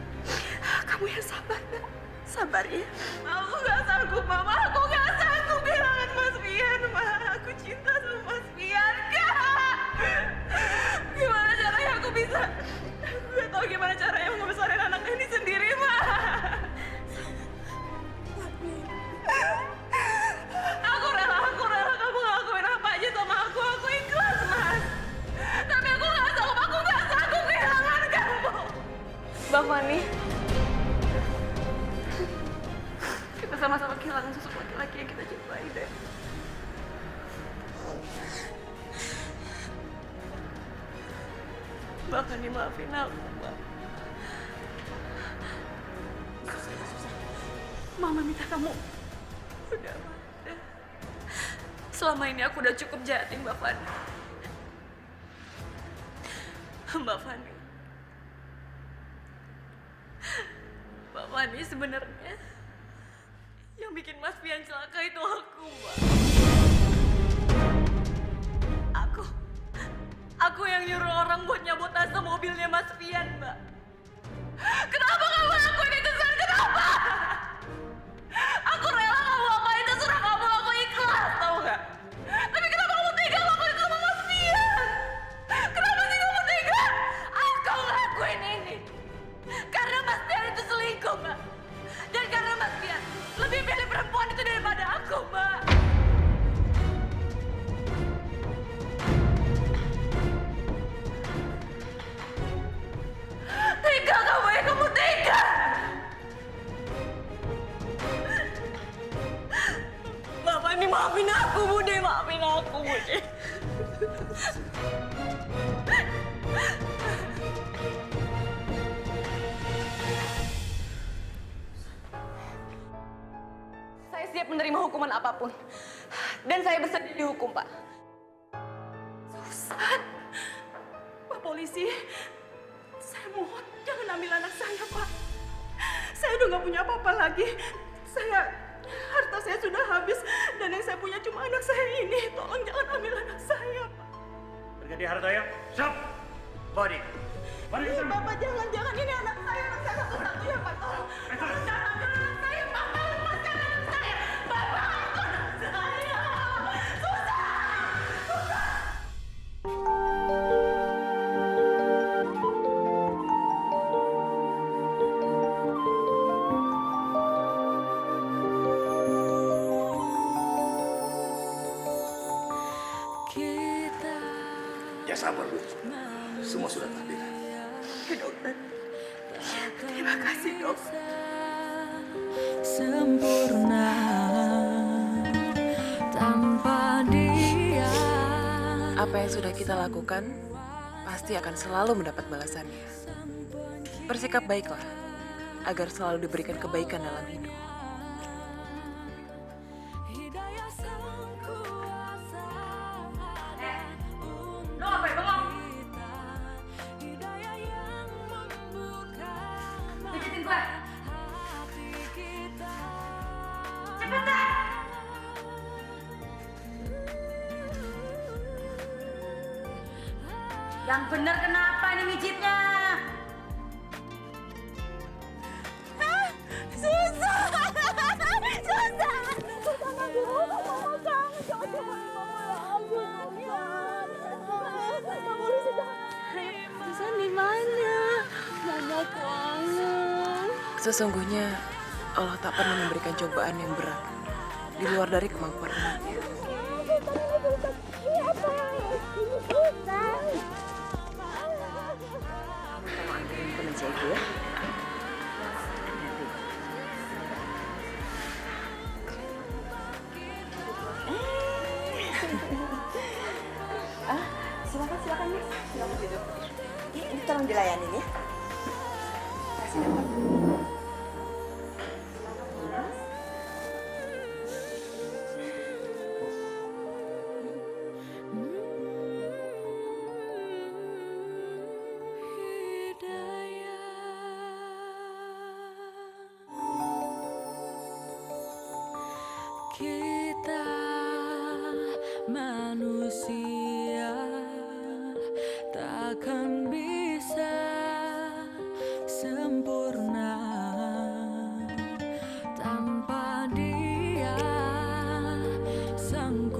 Kamu yang sabar, Nak. Sabar ya. Aku gak sanggup, Mama. Aku gak sanggup kehilangan Mas Fian, Ma. Aku cinta sama Mas Fian, Kak. Gimana caranya aku bisa? Aku gak tahu gimana caranya ngebesarin anak ini sendiri, Ma. Aku rela kamu ngelakuin apa aja sama aku. Aku ikhlas, Mas. Tapi aku gak sanggup kehilangan kamu. Bang Fani, kita sama-sama kehilangan sosok laki-laki yang kita cintai deh. Bang Fani, maafin aku, Bang. Mama minta kamu. Udah. Selama ini aku udah cukup jahatin Mbak Fani. Mbak Fani. Mbak Fani, sebenarnya yang bikin Mas Fian celaka itu aku, Mbak. Aku yang nyuruh orang buat nyabotase mobilnya Mas Fian, Mbak. Kenapa kamu lakuin itu, San? Kenapa? Aku rela kamu lakuin itu, suruh kamu, aku ikhlas, tau gak? Tapi kenapa kamu tega lakuin itu sama Mas Fian? Kenapa sih kamu tega? Aku ngelakuin ini karena Mas Fian itu selingkuh, Mbak. Dan karena Mas Fian lebih pilih perempuan itu daripada aku, Mbak. Tega kamu ya, kamu tega. Mbak Fani, maafin aku, Bude. Maafin aku, Bude. Saya siap menerima hukuman apapun. Dan saya bersedia dihukum, Pak. Susan, Pak Polisi, saya mohon jangan ambil anak saya, Pak. Saya udah gak punya apa-apa lagi. Harta saya sudah habis dan yang saya punya cuma anak saya ini. Tolong jangan ambil anak saya, Pak. Brigadir Hartoyo, stop! Bawa dia. Iya, Bapak, jangan. Ini anak saya satu-satunya, Pak. Tolong jangan ambil anak saya, Pak. Lepaskan anak saya. Bapak, itu anak saya. Susan! Ya sabar, Bu. Semua sudah takdir. Ya, dokter. Terima kasih, dok. Sempurna tanpa dia. Apa yang sudah kita lakukan pasti akan selalu mendapat balasannya. Bersikap baiklah agar selalu diberikan kebaikan dalam hidup. Lo ngapain bengong? Pijitin gue. Cepetan! Yang bener kenapa nih mijitnya? Susah! Sesungguhnya Allah tak pernah memberikan cobaan yang berat di luar dari kemampuan umatnya. Kamu anterin ke meja ibu ya. Silakan Mas. Silakan duduk. Ini tolong dilayanin ya. Kasih dapat. Kita manusia takkan bisa sempurna tanpa Dia, Sang